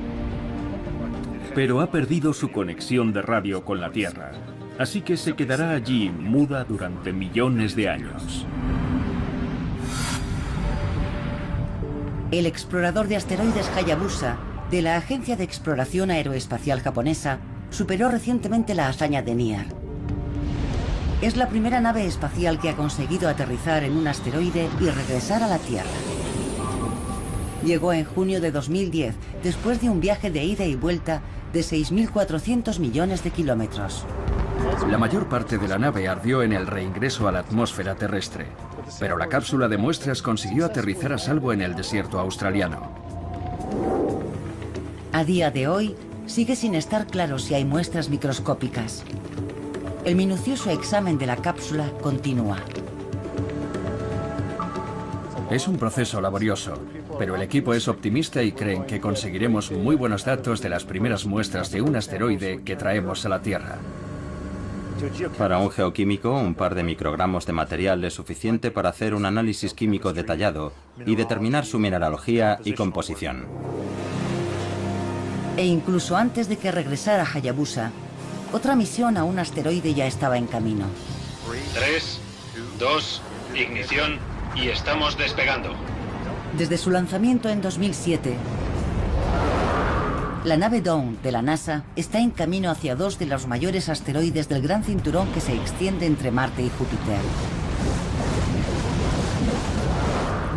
Pero ha perdido su conexión de radio con la Tierra, así que se quedará allí muda durante millones de años. El explorador de asteroides Hayabusa, de la Agencia de Exploración Aeroespacial Japonesa, superó recientemente la hazaña de NIAR. Es la primera nave espacial que ha conseguido aterrizar en un asteroide y regresar a la Tierra. Llegó en junio de 2010, después de un viaje de ida y vuelta de 6.400 millones de kilómetros. La mayor parte de la nave ardió en el reingreso a la atmósfera terrestre, pero la cápsula de muestras consiguió aterrizar a salvo en el desierto australiano. A día de hoy, sigue sin estar claro si hay muestras microscópicas. El minucioso examen de la cápsula continúa. Es un proceso laborioso, pero el equipo es optimista y creen que conseguiremos muy buenos datos de las primeras muestras de un asteroide que traemos a la Tierra. Para un geoquímico, un par de microgramos de material es suficiente para hacer un análisis químico detallado y determinar su mineralogía y composición. E incluso antes de que regresara Hayabusa, otra misión a un asteroide ya estaba en camino. 3, 2, ignición y estamos despegando. Desde su lanzamiento en 2007, la nave Dawn de la NASA está en camino hacia dos de los mayores asteroides del gran cinturón que se extiende entre Marte y Júpiter.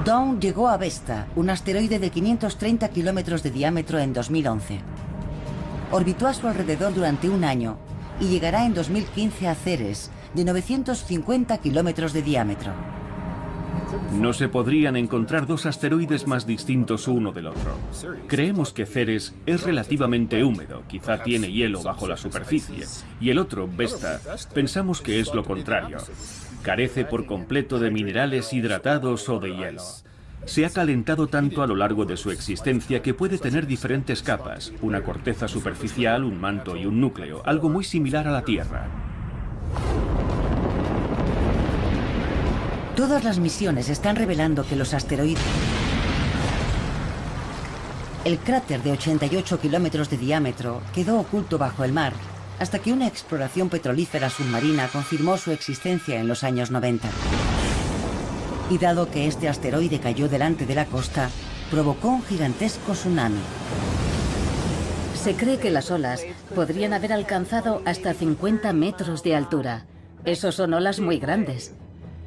Dawn llegó a Vesta, un asteroide de 530 kilómetros de diámetro, en 2011. Orbitó a su alrededor durante un año y llegará en 2015 a Ceres, de 950 kilómetros de diámetro. No se podrían encontrar dos asteroides más distintos uno del otro. Creemos que Ceres es relativamente húmedo, quizá tiene hielo bajo la superficie, y el otro, Vesta, pensamos que es lo contrario. Carece por completo de minerales hidratados o de hielo. Se ha calentado tanto a lo largo de su existencia que puede tener diferentes capas, una corteza superficial, un manto y un núcleo, algo muy similar a la Tierra. Todas las misiones están revelando que los asteroides... El cráter de 88 kilómetros de diámetro quedó oculto bajo el mar hasta que una exploración petrolífera submarina confirmó su existencia en los años 90. Y dado que este asteroide cayó delante de la costa, provocó un gigantesco tsunami. Se cree que las olas podrían haber alcanzado hasta 50 metros de altura. Esos son olas muy grandes.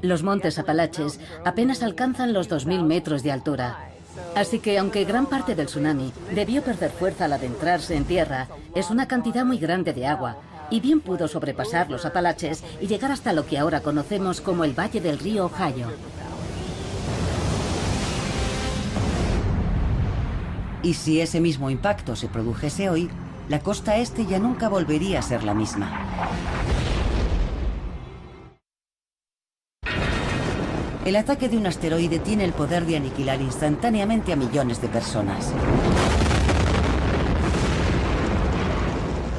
Los montes Apalaches apenas alcanzan los 2.000 metros de altura. Así que, aunque gran parte del tsunami debió perder fuerza al adentrarse en tierra, es una cantidad muy grande de agua, y bien pudo sobrepasar los Apalaches y llegar hasta lo que ahora conocemos como el valle del río Ohio. Y si ese mismo impacto se produjese hoy, la costa este ya nunca volvería a ser la misma. El ataque de un asteroide tiene el poder de aniquilar instantáneamente a millones de personas.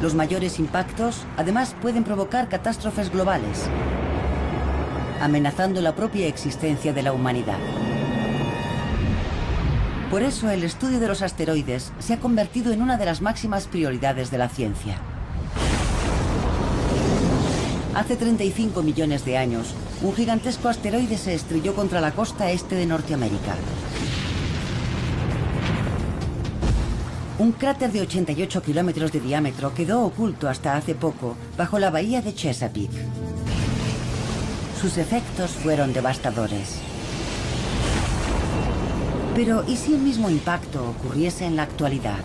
Los mayores impactos, además, pueden provocar catástrofes globales, amenazando la propia existencia de la humanidad. Por eso, el estudio de los asteroides se ha convertido en una de las máximas prioridades de la ciencia. Hace 35 millones de años, un gigantesco asteroide se estrelló contra la costa este de Norteamérica. Un cráter de 88 kilómetros de diámetro quedó oculto hasta hace poco bajo la bahía de Chesapeake. Sus efectos fueron devastadores. Pero, ¿y si el mismo impacto ocurriese en la actualidad?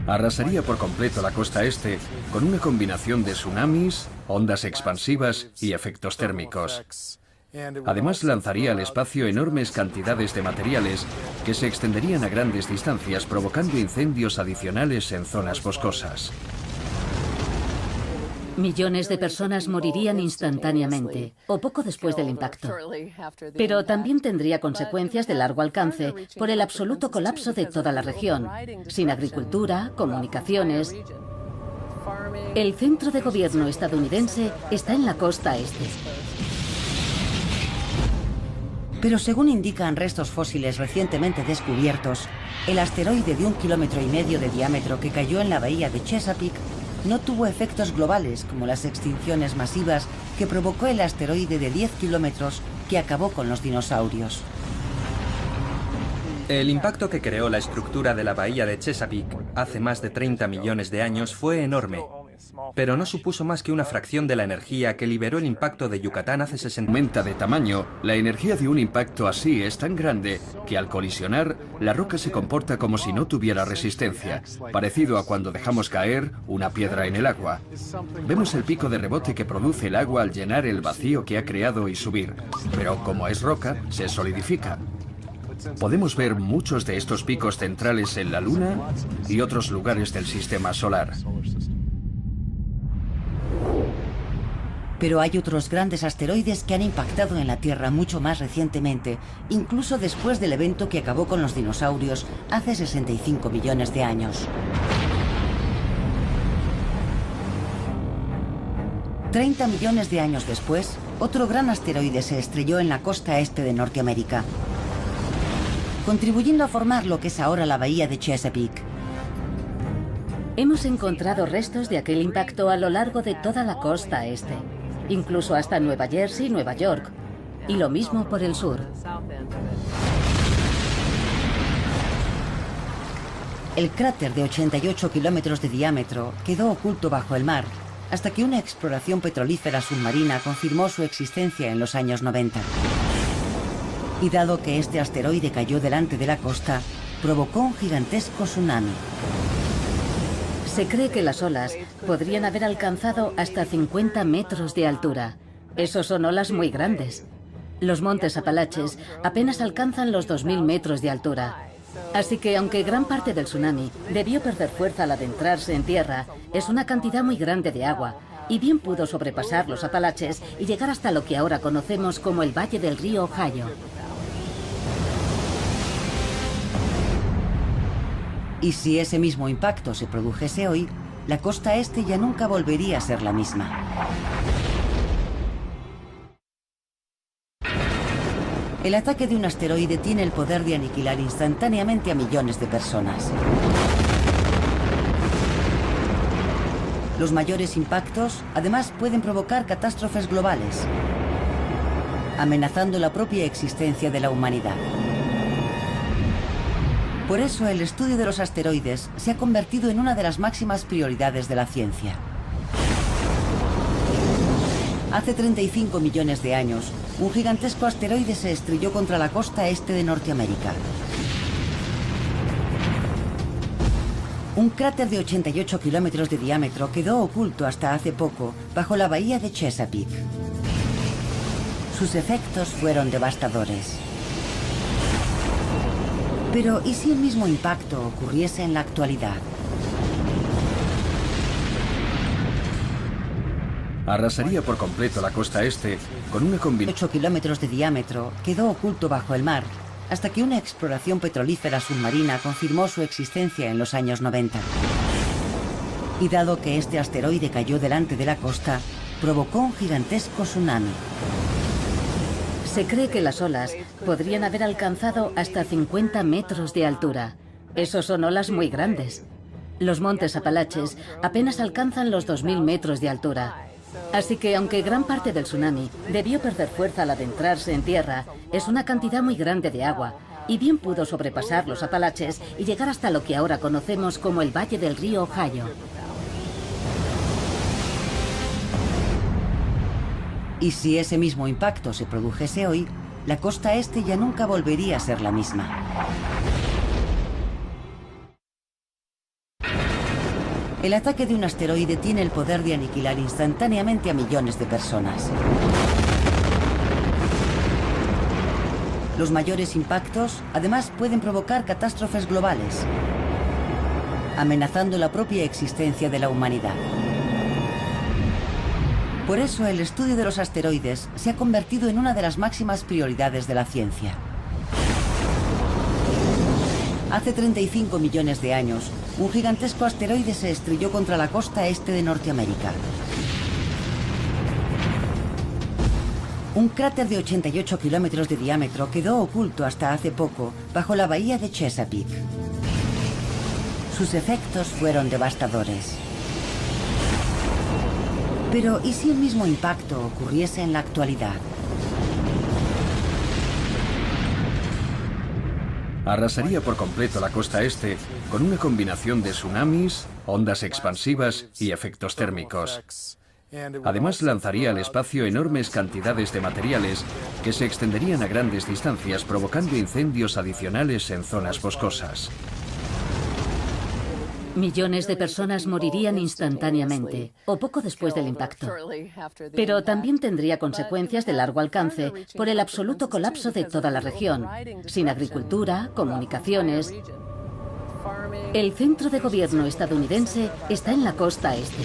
Arrasaría por completo la costa este con una combinación de tsunamis, ondas expansivas y efectos térmicos. Además, lanzaría al espacio enormes cantidades de materiales que se extenderían a grandes distancias, provocando incendios adicionales en zonas boscosas. Millones de personas morirían instantáneamente o poco después del impacto. Pero también tendría consecuencias de largo alcance por el absoluto colapso de toda la región, sin agricultura, comunicaciones. El centro de gobierno estadounidense está en la costa este. Pero según indican restos fósiles recientemente descubiertos, el asteroide de 1,5 kilómetros de diámetro que cayó en la bahía de Chesapeake no tuvo efectos globales como las extinciones masivas que provocó el asteroide de 10 kilómetros que acabó con los dinosaurios. El impacto que creó la estructura de la bahía de Chesapeake hace más de 30 millones de años fue enorme, pero no supuso más que una fracción de la energía que liberó el impacto de Yucatán hace 60 años. Aumenta de tamaño, la energía de un impacto así es tan grande que al colisionar, la roca se comporta como si no tuviera resistencia, parecido a cuando dejamos caer una piedra en el agua. Vemos el pico de rebote que produce el agua al llenar el vacío que ha creado y subir, pero como es roca, se solidifica. Podemos ver muchos de estos picos centrales en la Luna y otros lugares del sistema solar. Pero hay otros grandes asteroides que han impactado en la Tierra mucho más recientemente, incluso después del evento que acabó con los dinosaurios hace 65 millones de años. 30 millones de años después, otro gran asteroide se estrelló en la costa este de Norteamérica, contribuyendo a formar lo que es ahora la bahía de Chesapeake. Hemos encontrado restos de aquel impacto a lo largo de toda la costa este, incluso hasta Nueva Jersey y Nueva York, y lo mismo por el sur. El cráter de 88 kilómetros de diámetro quedó oculto bajo el mar hasta que una exploración petrolífera submarina confirmó su existencia en los años 90. Y dado que este asteroide cayó delante de la costa, provocó un gigantesco tsunami. Se cree que las olas podrían haber alcanzado hasta 50 metros de altura. Esos son olas muy grandes. Los montes Apalaches apenas alcanzan los 2000 metros de altura. Así que aunque gran parte del tsunami debió perder fuerza al adentrarse en tierra, es una cantidad muy grande de agua, y bien pudo sobrepasar los Apalaches y llegar hasta lo que ahora conocemos como el valle del río Ohio. Y si ese mismo impacto se produjese hoy, la costa este ya nunca volvería a ser la misma. El ataque de un asteroide tiene el poder de aniquilar instantáneamente a millones de personas. Los mayores impactos, además, pueden provocar catástrofes globales, amenazando la propia existencia de la humanidad. Por eso, el estudio de los asteroides se ha convertido en una de las máximas prioridades de la ciencia. Hace 35 millones de años, un gigantesco asteroide se estrelló contra la costa este de Norteamérica. Un cráter de 88 kilómetros de diámetro quedó oculto hasta hace poco bajo la bahía de Chesapeake. Sus efectos fueron devastadores. Pero, ¿y si el mismo impacto ocurriese en la actualidad? Arrasaría por completo la costa este con una combinación. 8 kilómetros de diámetro quedó oculto bajo el mar hasta que una exploración petrolífera submarina confirmó su existencia en los años 90. Y dado que este asteroide cayó delante de la costa, provocó un gigantesco tsunami. Se cree que las olas podrían haber alcanzado hasta 50 metros de altura. Esos son olas muy grandes. Los montes Apalaches apenas alcanzan los 2000 metros de altura. Así que aunque gran parte del tsunami debió perder fuerza al adentrarse en tierra, es una cantidad muy grande de agua, y bien pudo sobrepasar los Apalaches y llegar hasta lo que ahora conocemos como el valle del río Ohio. Y si ese mismo impacto se produjese hoy, la costa este ya nunca volvería a ser la misma. El ataque de un asteroide tiene el poder de aniquilar instantáneamente a millones de personas. Los mayores impactos, además, pueden provocar catástrofes globales, amenazando la propia existencia de la humanidad. Por eso, el estudio de los asteroides se ha convertido en una de las máximas prioridades de la ciencia. Hace 35 millones de años, un gigantesco asteroide se estrelló contra la costa este de Norteamérica. Un cráter de 88 kilómetros de diámetro quedó oculto hasta hace poco bajo la bahía de Chesapeake. Sus efectos fueron devastadores. Pero, ¿y si el mismo impacto ocurriese en la actualidad? Arrasaría por completo la costa este con una combinación de tsunamis, ondas expansivas y efectos térmicos. Además, lanzaría al espacio enormes cantidades de materiales que se extenderían a grandes distancias, provocando incendios adicionales en zonas boscosas. Millones de personas morirían instantáneamente o poco después del impacto. Pero también tendría consecuencias de largo alcance por el absoluto colapso de toda la región, sin agricultura, comunicaciones. El centro de gobierno estadounidense está en la costa este.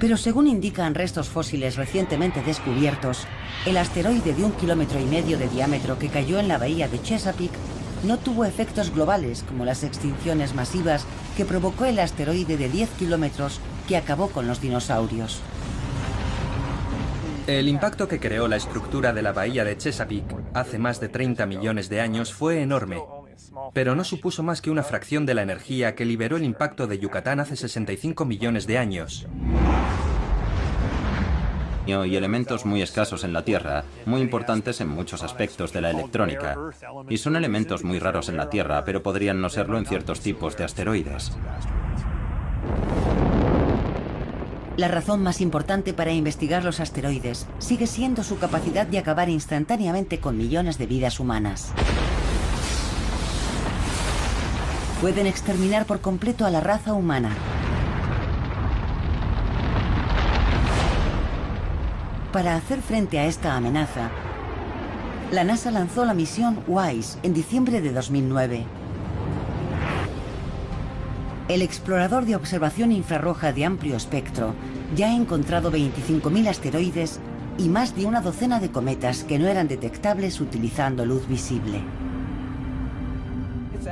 Pero según indican restos fósiles recientemente descubiertos, el asteroide de 1,5 kilómetros de diámetro que cayó en la bahía de Chesapeake no tuvo efectos globales como las extinciones masivas que provocó el asteroide de 10 kilómetros que acabó con los dinosaurios. El impacto que creó la estructura de la bahía de Chesapeake hace más de 30 millones de años fue enorme, pero no supuso más que una fracción de la energía que liberó el impacto de Yucatán hace 65 millones de años. Y elementos muy escasos en la Tierra, muy importantes en muchos aspectos de la electrónica. Y son elementos muy raros en la Tierra, pero podrían no serlo en ciertos tipos de asteroides. La razón más importante para investigar los asteroides sigue siendo su capacidad de acabar instantáneamente con millones de vidas humanas. Pueden exterminar por completo a la raza humana. Para hacer frente a esta amenaza, la NASA lanzó la misión WISE en diciembre de 2009. El explorador de observación infrarroja de amplio espectro ya ha encontrado 25.000 asteroides y más de una docena de cometas que no eran detectables utilizando luz visible.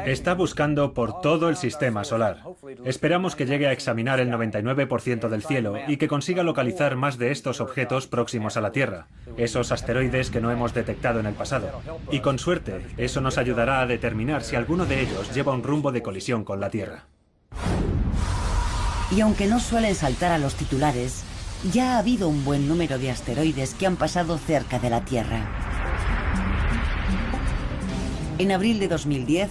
Está buscando por todo el sistema solar. Esperamos que llegue a examinar el 99% del cielo y que consiga localizar más de estos objetos próximos a la Tierra, esos asteroides que no hemos detectado en el pasado. Y con suerte, eso nos ayudará a determinar si alguno de ellos lleva un rumbo de colisión con la Tierra. Y aunque no suelen saltar a los titulares, ya ha habido un buen número de asteroides que han pasado cerca de la Tierra. En abril de 2010,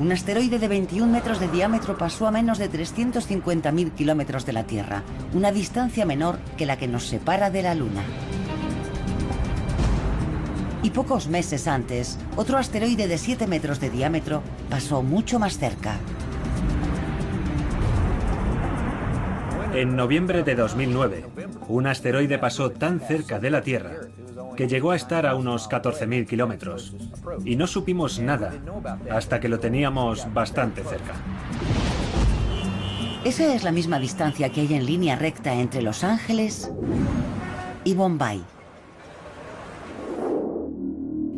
un asteroide de 21 metros de diámetro pasó a menos de 350.000 kilómetros de la Tierra, una distancia menor que la que nos separa de la Luna. Y pocos meses antes, otro asteroide de 7 metros de diámetro pasó mucho más cerca. En noviembre de 2009, un asteroide pasó tan cerca de la Tierra que llegó a estar a unos 14.000 kilómetros. Y no supimos nada hasta que lo teníamos bastante cerca. Esa es la misma distancia que hay en línea recta entre Los Ángeles y Bombay.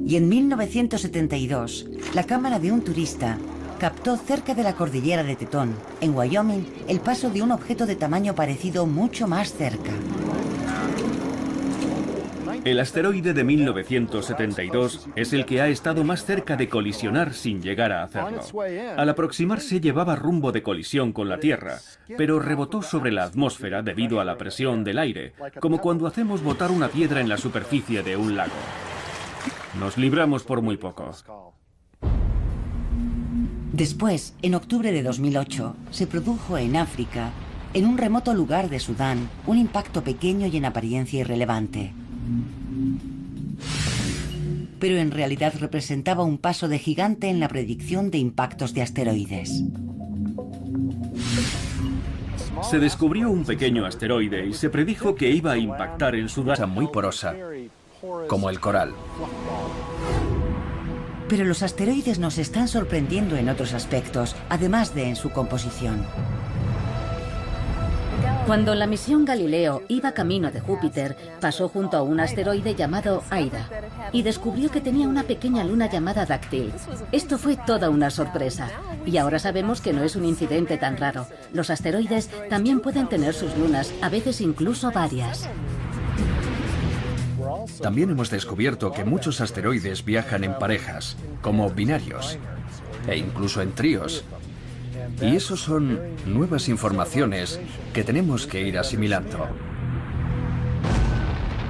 Y en 1972, la cámara de un turista captó cerca de la cordillera de Tetón, en Wyoming, el paso de un objeto de tamaño parecido mucho más cerca. El asteroide de 1972 es el que ha estado más cerca de colisionar sin llegar a hacerlo. Al aproximarse llevaba rumbo de colisión con la Tierra, pero rebotó sobre la atmósfera debido a la presión del aire, como cuando hacemos botar una piedra en la superficie de un lago. Nos libramos por muy poco. Después, en octubre de 2008, se produjo en África, en un remoto lugar de Sudán, un impacto pequeño y en apariencia irrelevante. Pero en realidad representaba un paso de gigante en la predicción de impactos de asteroides. Se descubrió un pequeño asteroide y se predijo que iba a impactar en Sudán. Muy porosa, como el coral. Pero los asteroides nos están sorprendiendo en otros aspectos, además de en su composición. Cuando la misión Galileo iba camino de Júpiter, pasó junto a un asteroide llamado Aida y descubrió que tenía una pequeña luna llamada Dáctil. Esto fue toda una sorpresa. Y ahora sabemos que no es un incidente tan raro. Los asteroides también pueden tener sus lunas, a veces incluso varias. También hemos descubierto que muchos asteroides viajan en parejas, como binarios, e incluso en tríos. Y eso son nuevas informaciones que tenemos que ir asimilando.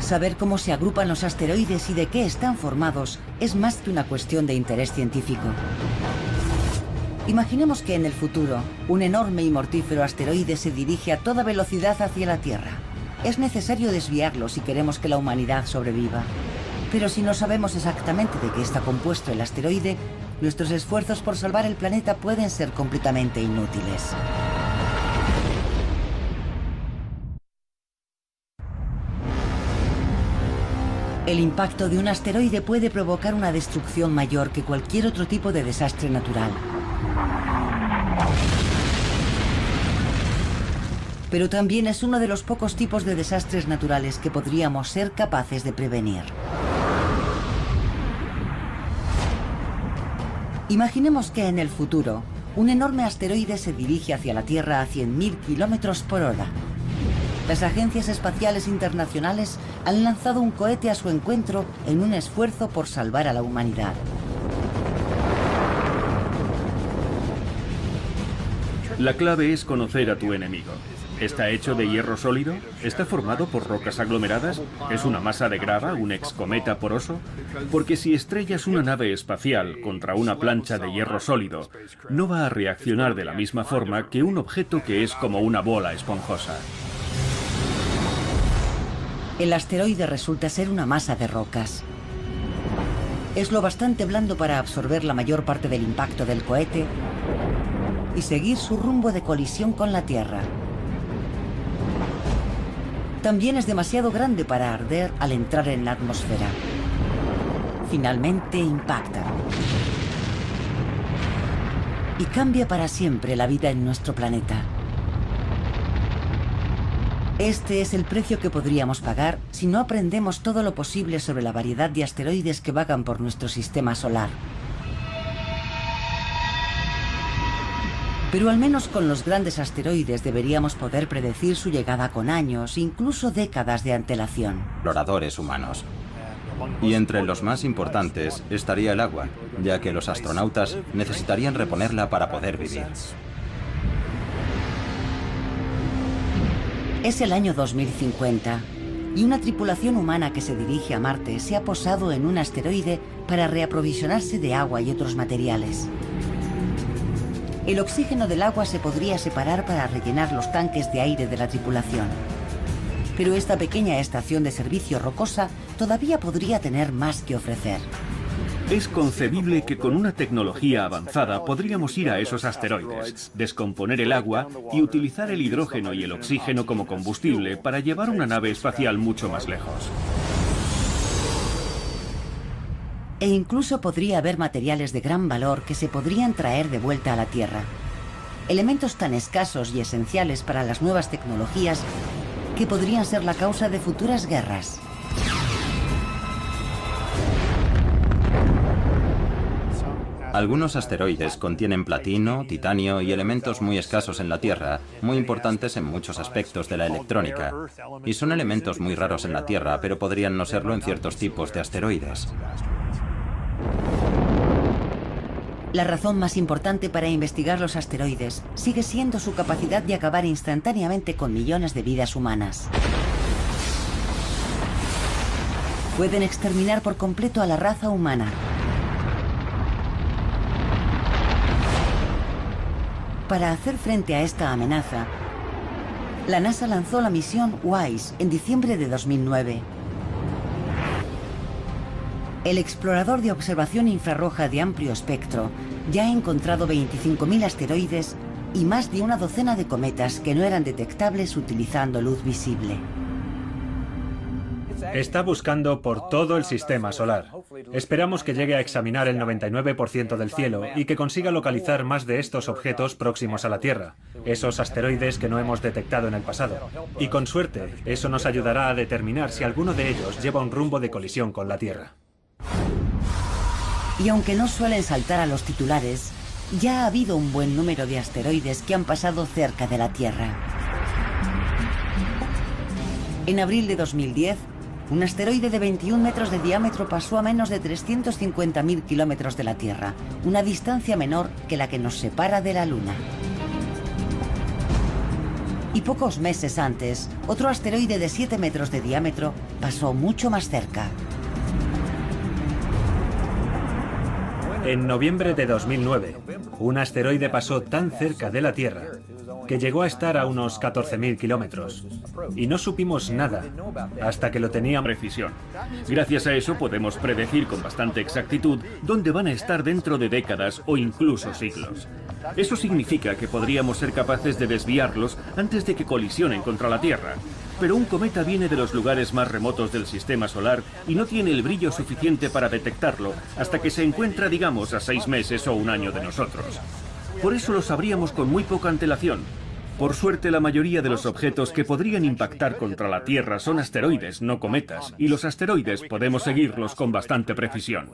Saber cómo se agrupan los asteroides y de qué están formados es más que una cuestión de interés científico. Imaginemos que en el futuro, un enorme y mortífero asteroide se dirige a toda velocidad hacia la Tierra. Es necesario desviarlo si queremos que la humanidad sobreviva. Pero si no sabemos exactamente de qué está compuesto el asteroide, nuestros esfuerzos por salvar el planeta pueden ser completamente inútiles. El impacto de un asteroide puede provocar una destrucción mayor que cualquier otro tipo de desastre natural. Pero también es uno de los pocos tipos de desastres naturales que podríamos ser capaces de prevenir. Imaginemos que en el futuro, un enorme asteroide se dirige hacia la Tierra a 100.000 kilómetros por hora. Las agencias espaciales internacionales han lanzado un cohete a su encuentro en un esfuerzo por salvar a la humanidad. La clave es conocer a tu enemigo. ¿Está hecho de hierro sólido? ¿Está formado por rocas aglomeradas? ¿Es una masa de grava, un excometa poroso? Porque si estrellas una nave espacial contra una plancha de hierro sólido, no va a reaccionar de la misma forma que un objeto que es como una bola esponjosa. El asteroide resulta ser una masa de rocas. Es lo bastante blando para absorber la mayor parte del impacto del cohete y seguir su rumbo de colisión con la Tierra. También es demasiado grande para arder al entrar en la atmósfera. Finalmente impacta. Y cambia para siempre la vida en nuestro planeta. Este es el precio que podríamos pagar si no aprendemos todo lo posible sobre la variedad de asteroides que vagan por nuestro sistema solar. Pero al menos con los grandes asteroides deberíamos poder predecir su llegada con años, incluso décadas de antelación. Exploradores humanos. Y entre los más importantes estaría el agua, ya que los astronautas necesitarían reponerla para poder vivir. Es el año 2050 y una tripulación humana que se dirige a Marte se ha posado en un asteroide para reaprovisionarse de agua y otros materiales. El oxígeno del agua se podría separar para rellenar los tanques de aire de la tripulación. Pero esta pequeña estación de servicio rocosa todavía podría tener más que ofrecer. Es concebible que con una tecnología avanzada podríamos ir a esos asteroides, descomponer el agua y utilizar el hidrógeno y el oxígeno como combustible para llevar una nave espacial mucho más lejos. E incluso podría haber materiales de gran valor que se podrían traer de vuelta a la Tierra. Elementos tan escasos y esenciales para las nuevas tecnologías que podrían ser la causa de futuras guerras. Algunos asteroides contienen platino, titanio y elementos muy escasos en la Tierra, muy importantes en muchos aspectos de la electrónica. Y son elementos muy raros en la Tierra, pero podrían no serlo en ciertos tipos de asteroides. La razón más importante para investigar los asteroides sigue siendo su capacidad de acabar instantáneamente con millones de vidas humanas. Pueden exterminar por completo a la raza humana. Para hacer frente a esta amenaza, la NASA lanzó la misión WISE en diciembre de 2009. El explorador de observación infrarroja de amplio espectro ya ha encontrado 25.000 asteroides y más de una docena de cometas que no eran detectables utilizando luz visible. Está buscando por todo el sistema solar. Esperamos que llegue a examinar el 99% del cielo y que consiga localizar más de estos objetos próximos a la Tierra, esos asteroides que no hemos detectado en el pasado. Y con suerte, eso nos ayudará a determinar si alguno de ellos lleva un rumbo de colisión con la Tierra. Y aunque no suelen saltar a los titulares, ya ha habido un buen número de asteroides que han pasado cerca de la Tierra. En abril de 2010, un asteroide de 21 metros de diámetro pasó a menos de 350.000 kilómetros de la Tierra, una distancia menor que la que nos separa de la Luna. Y pocos meses antes, otro asteroide de 7 metros de diámetro pasó mucho más cerca. En noviembre de 2009, un asteroide pasó tan cerca de la Tierra que llegó a estar a unos 14.000 kilómetros. Y no supimos nada hasta que lo teníamos. Precisión. Gracias a eso podemos predecir con bastante exactitud dónde van a estar dentro de décadas o incluso siglos. Eso significa que podríamos ser capaces de desviarlos antes de que colisionen contra la Tierra. Pero un cometa viene de los lugares más remotos del sistema solar y no tiene el brillo suficiente para detectarlo hasta que se encuentra, digamos, a 6 meses o un año de nosotros. Por eso lo sabríamos con muy poca antelación. Por suerte, la mayoría de los objetos que podrían impactar contra la Tierra son asteroides, no cometas, y los asteroides podemos seguirlos con bastante precisión.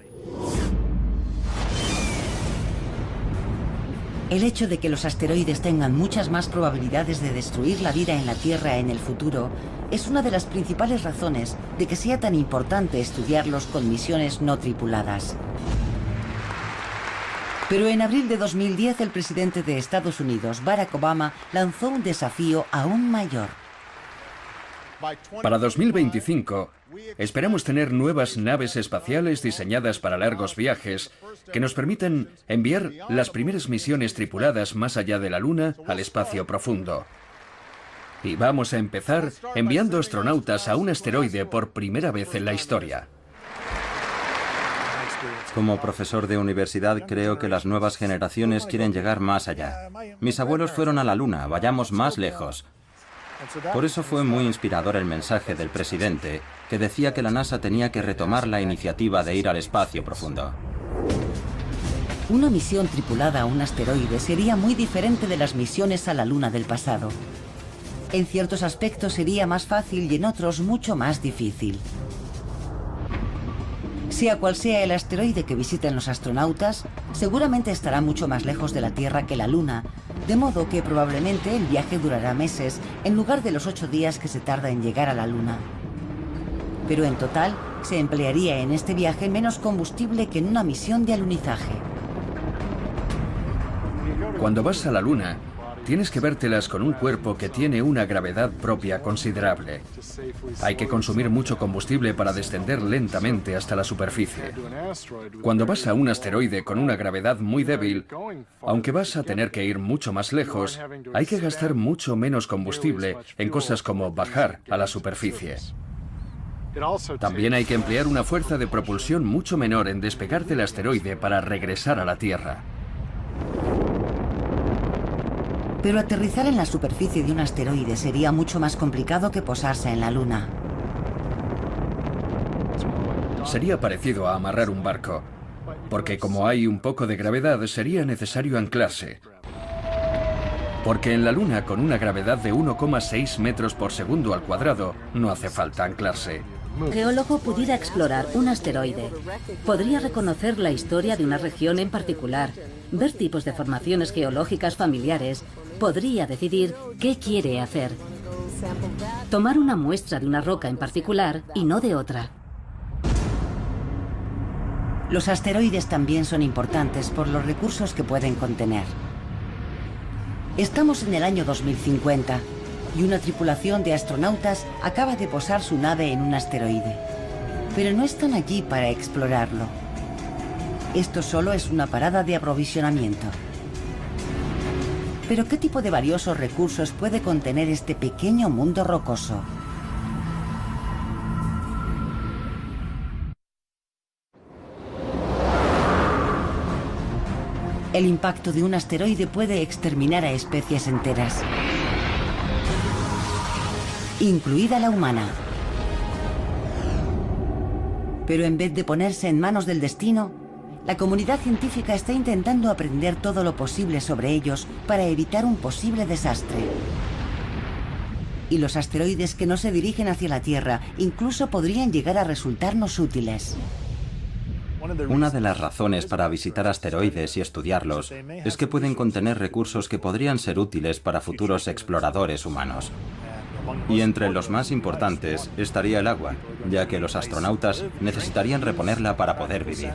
El hecho de que los asteroides tengan muchas más probabilidades de destruir la vida en la Tierra en el futuro es una de las principales razones de que sea tan importante estudiarlos con misiones no tripuladas. Pero en abril de 2010 el presidente de Estados Unidos, Barack Obama, lanzó un desafío aún mayor. Para 2025, esperamos tener nuevas naves espaciales diseñadas para largos viajes que nos permitan enviar las primeras misiones tripuladas más allá de la Luna al espacio profundo. Y vamos a empezar enviando astronautas a un asteroide por primera vez en la historia. Como profesor de universidad, creo que las nuevas generaciones quieren llegar más allá. Mis abuelos fueron a la Luna, vayamos más lejos. Por eso fue muy inspirador el mensaje del presidente, que decía que la NASA tenía que retomar la iniciativa de ir al espacio profundo. Una misión tripulada a un asteroide sería muy diferente de las misiones a la Luna del pasado. En ciertos aspectos sería más fácil y en otros mucho más difícil. Sea cual sea el asteroide que visiten los astronautas, seguramente estará mucho más lejos de la Tierra que la Luna, de modo que probablemente el viaje durará meses en lugar de los 8 días que se tarda en llegar a la Luna. Pero en total, se emplearía en este viaje menos combustible que en una misión de alunizaje. Cuando vas a la Luna, tienes que vértelas con un cuerpo que tiene una gravedad propia considerable. Hay que consumir mucho combustible para descender lentamente hasta la superficie. Cuando vas a un asteroide con una gravedad muy débil, aunque vas a tener que ir mucho más lejos, hay que gastar mucho menos combustible en cosas como bajar a la superficie. También hay que emplear una fuerza de propulsión mucho menor en despegar del asteroide para regresar a la Tierra. Pero aterrizar en la superficie de un asteroide sería mucho más complicado que posarse en la Luna. Sería parecido a amarrar un barco, porque como hay un poco de gravedad, sería necesario anclarse. Porque en la Luna, con una gravedad de 1,6 metros por segundo al cuadrado, no hace falta anclarse. Un geólogo pudiera explorar un asteroide. Podría reconocer la historia de una región en particular, ver tipos de formaciones geológicas familiares. Podría decidir qué quiere hacer. Tomar una muestra de una roca en particular y no de otra. Los asteroides también son importantes por los recursos que pueden contener. Estamos en el año 2050 y una tripulación de astronautas acaba de posar su nave en un asteroide. Pero no están allí para explorarlo. Esto solo es una parada de aprovisionamiento. Pero ¿qué tipo de valiosos recursos puede contener este pequeño mundo rocoso? El impacto de un asteroide puede exterminar a especies enteras, incluida la humana. Pero en vez de ponerse en manos del destino, la comunidad científica está intentando aprender todo lo posible sobre ellos para evitar un posible desastre. Y los asteroides que no se dirigen hacia la Tierra incluso podrían llegar a resultarnos útiles. Una de las razones para visitar asteroides y estudiarlos es que pueden contener recursos que podrían ser útiles para futuros exploradores humanos. Y entre los más importantes estaría el agua, ya que los astronautas necesitarían reponerla para poder vivir.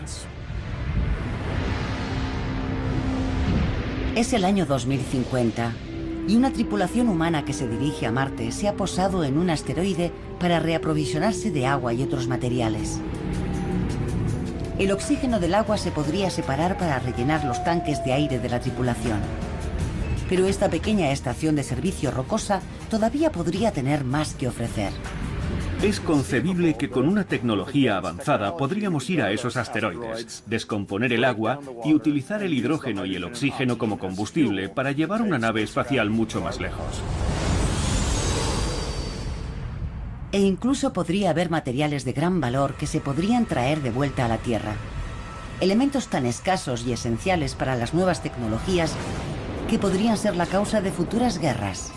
Es el año 2050 y una tripulación humana que se dirige a Marte se ha posado en un asteroide para reaprovisionarse de agua y otros materiales. El oxígeno del agua se podría separar para rellenar los tanques de aire de la tripulación. Pero esta pequeña estación de servicio rocosa todavía podría tener más que ofrecer. Es concebible que con una tecnología avanzada podríamos ir a esos asteroides, descomponer el agua y utilizar el hidrógeno y el oxígeno como combustible para llevar una nave espacial mucho más lejos. E incluso podría haber materiales de gran valor que se podrían traer de vuelta a la Tierra. Elementos tan escasos y esenciales para las nuevas tecnologías que podrían ser la causa de futuras guerras.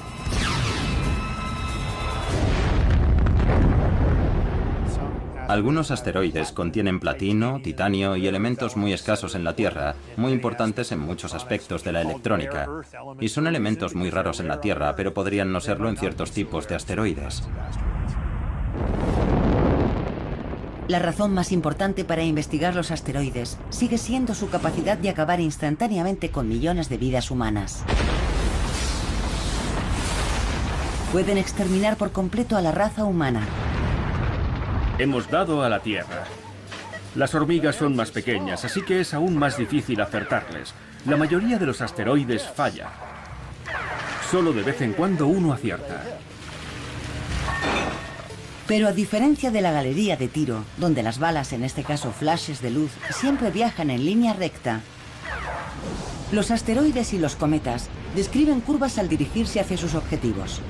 Algunos asteroides contienen platino, titanio y elementos muy escasos en la Tierra, muy importantes en muchos aspectos de la electrónica. Y son elementos muy raros en la Tierra, pero podrían no serlo en ciertos tipos de asteroides. La razón más importante para investigar los asteroides sigue siendo su capacidad de acabar instantáneamente con millones de vidas humanas. Pueden exterminar por completo a la raza humana. Hemos dado a la Tierra. Las hormigas son más pequeñas, así que es aún más difícil acertarles. La mayoría de los asteroides falla. Solo de vez en cuando uno acierta. Pero a diferencia de la galería de tiro, donde las balas, en este caso flashes de luz, siempre viajan en línea recta, los asteroides y los cometas describen curvas al dirigirse hacia sus objetivos.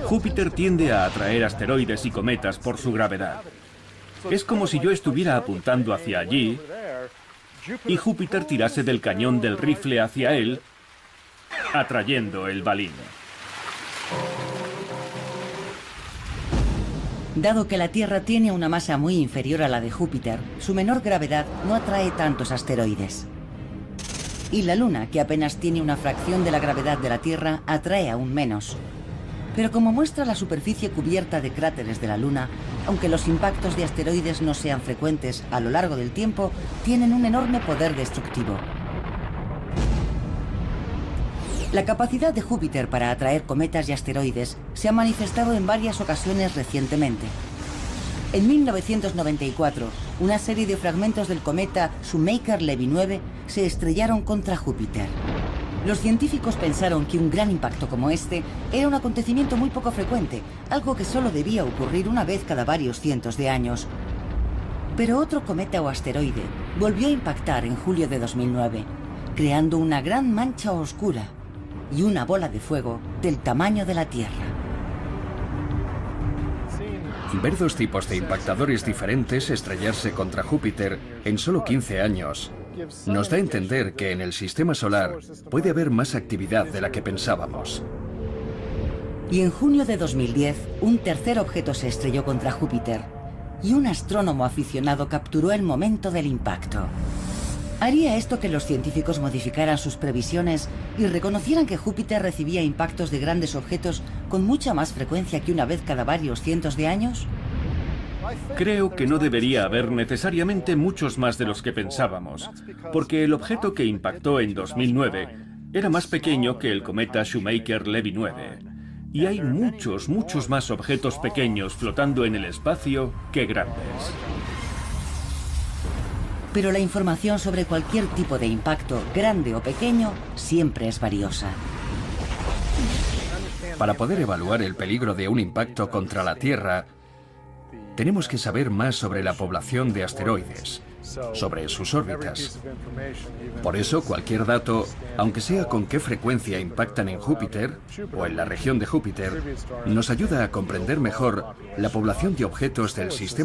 Júpiter tiende a atraer asteroides y cometas por su gravedad. Es como si yo estuviera apuntando hacia allí y Júpiter tirase del cañón del rifle hacia él, atrayendo el balín. Dado que la Tierra tiene una masa muy inferior a la de Júpiter, su menor gravedad no atrae tantos asteroides. Y la Luna, que apenas tiene una fracción de la gravedad de la Tierra, atrae aún menos. Pero como muestra la superficie cubierta de cráteres de la Luna, aunque los impactos de asteroides no sean frecuentes a lo largo del tiempo, tienen un enorme poder destructivo. La capacidad de Júpiter para atraer cometas y asteroides se ha manifestado en varias ocasiones recientemente. En 1994, una serie de fragmentos del cometa Shoemaker-Levy 9 se estrellaron contra Júpiter. Los científicos pensaron que un gran impacto como este era un acontecimiento muy poco frecuente, algo que solo debía ocurrir una vez cada varios cientos de años. Pero otro cometa o asteroide volvió a impactar en julio de 2009, creando una gran mancha oscura y una bola de fuego del tamaño de la Tierra. Ver dos tipos de impactadores diferentes estrellarse contra Júpiter en solo 15 años nos da a entender que en el sistema solar puede haber más actividad de la que pensábamos. Y en junio de 2010, un tercer objeto se estrelló contra Júpiter y un astrónomo aficionado capturó el momento del impacto. ¿Haría esto que los científicos modificaran sus previsiones y reconocieran que Júpiter recibía impactos de grandes objetos con mucha más frecuencia que una vez cada varios cientos de años? Creo que no debería haber necesariamente muchos más de los que pensábamos, porque el objeto que impactó en 2009 era más pequeño que el cometa Shoemaker-Levy 9. Y hay muchos más objetos pequeños flotando en el espacio que grandes. Pero la información sobre cualquier tipo de impacto, grande o pequeño, siempre es valiosa. Para poder evaluar el peligro de un impacto contra la Tierra, tenemos que saber más sobre la población de asteroides, sobre sus órbitas. Por eso, cualquier dato, aunque sea con qué frecuencia impactan en Júpiter o en la región de Júpiter, nos ayuda a comprender mejor la población de objetos del sistema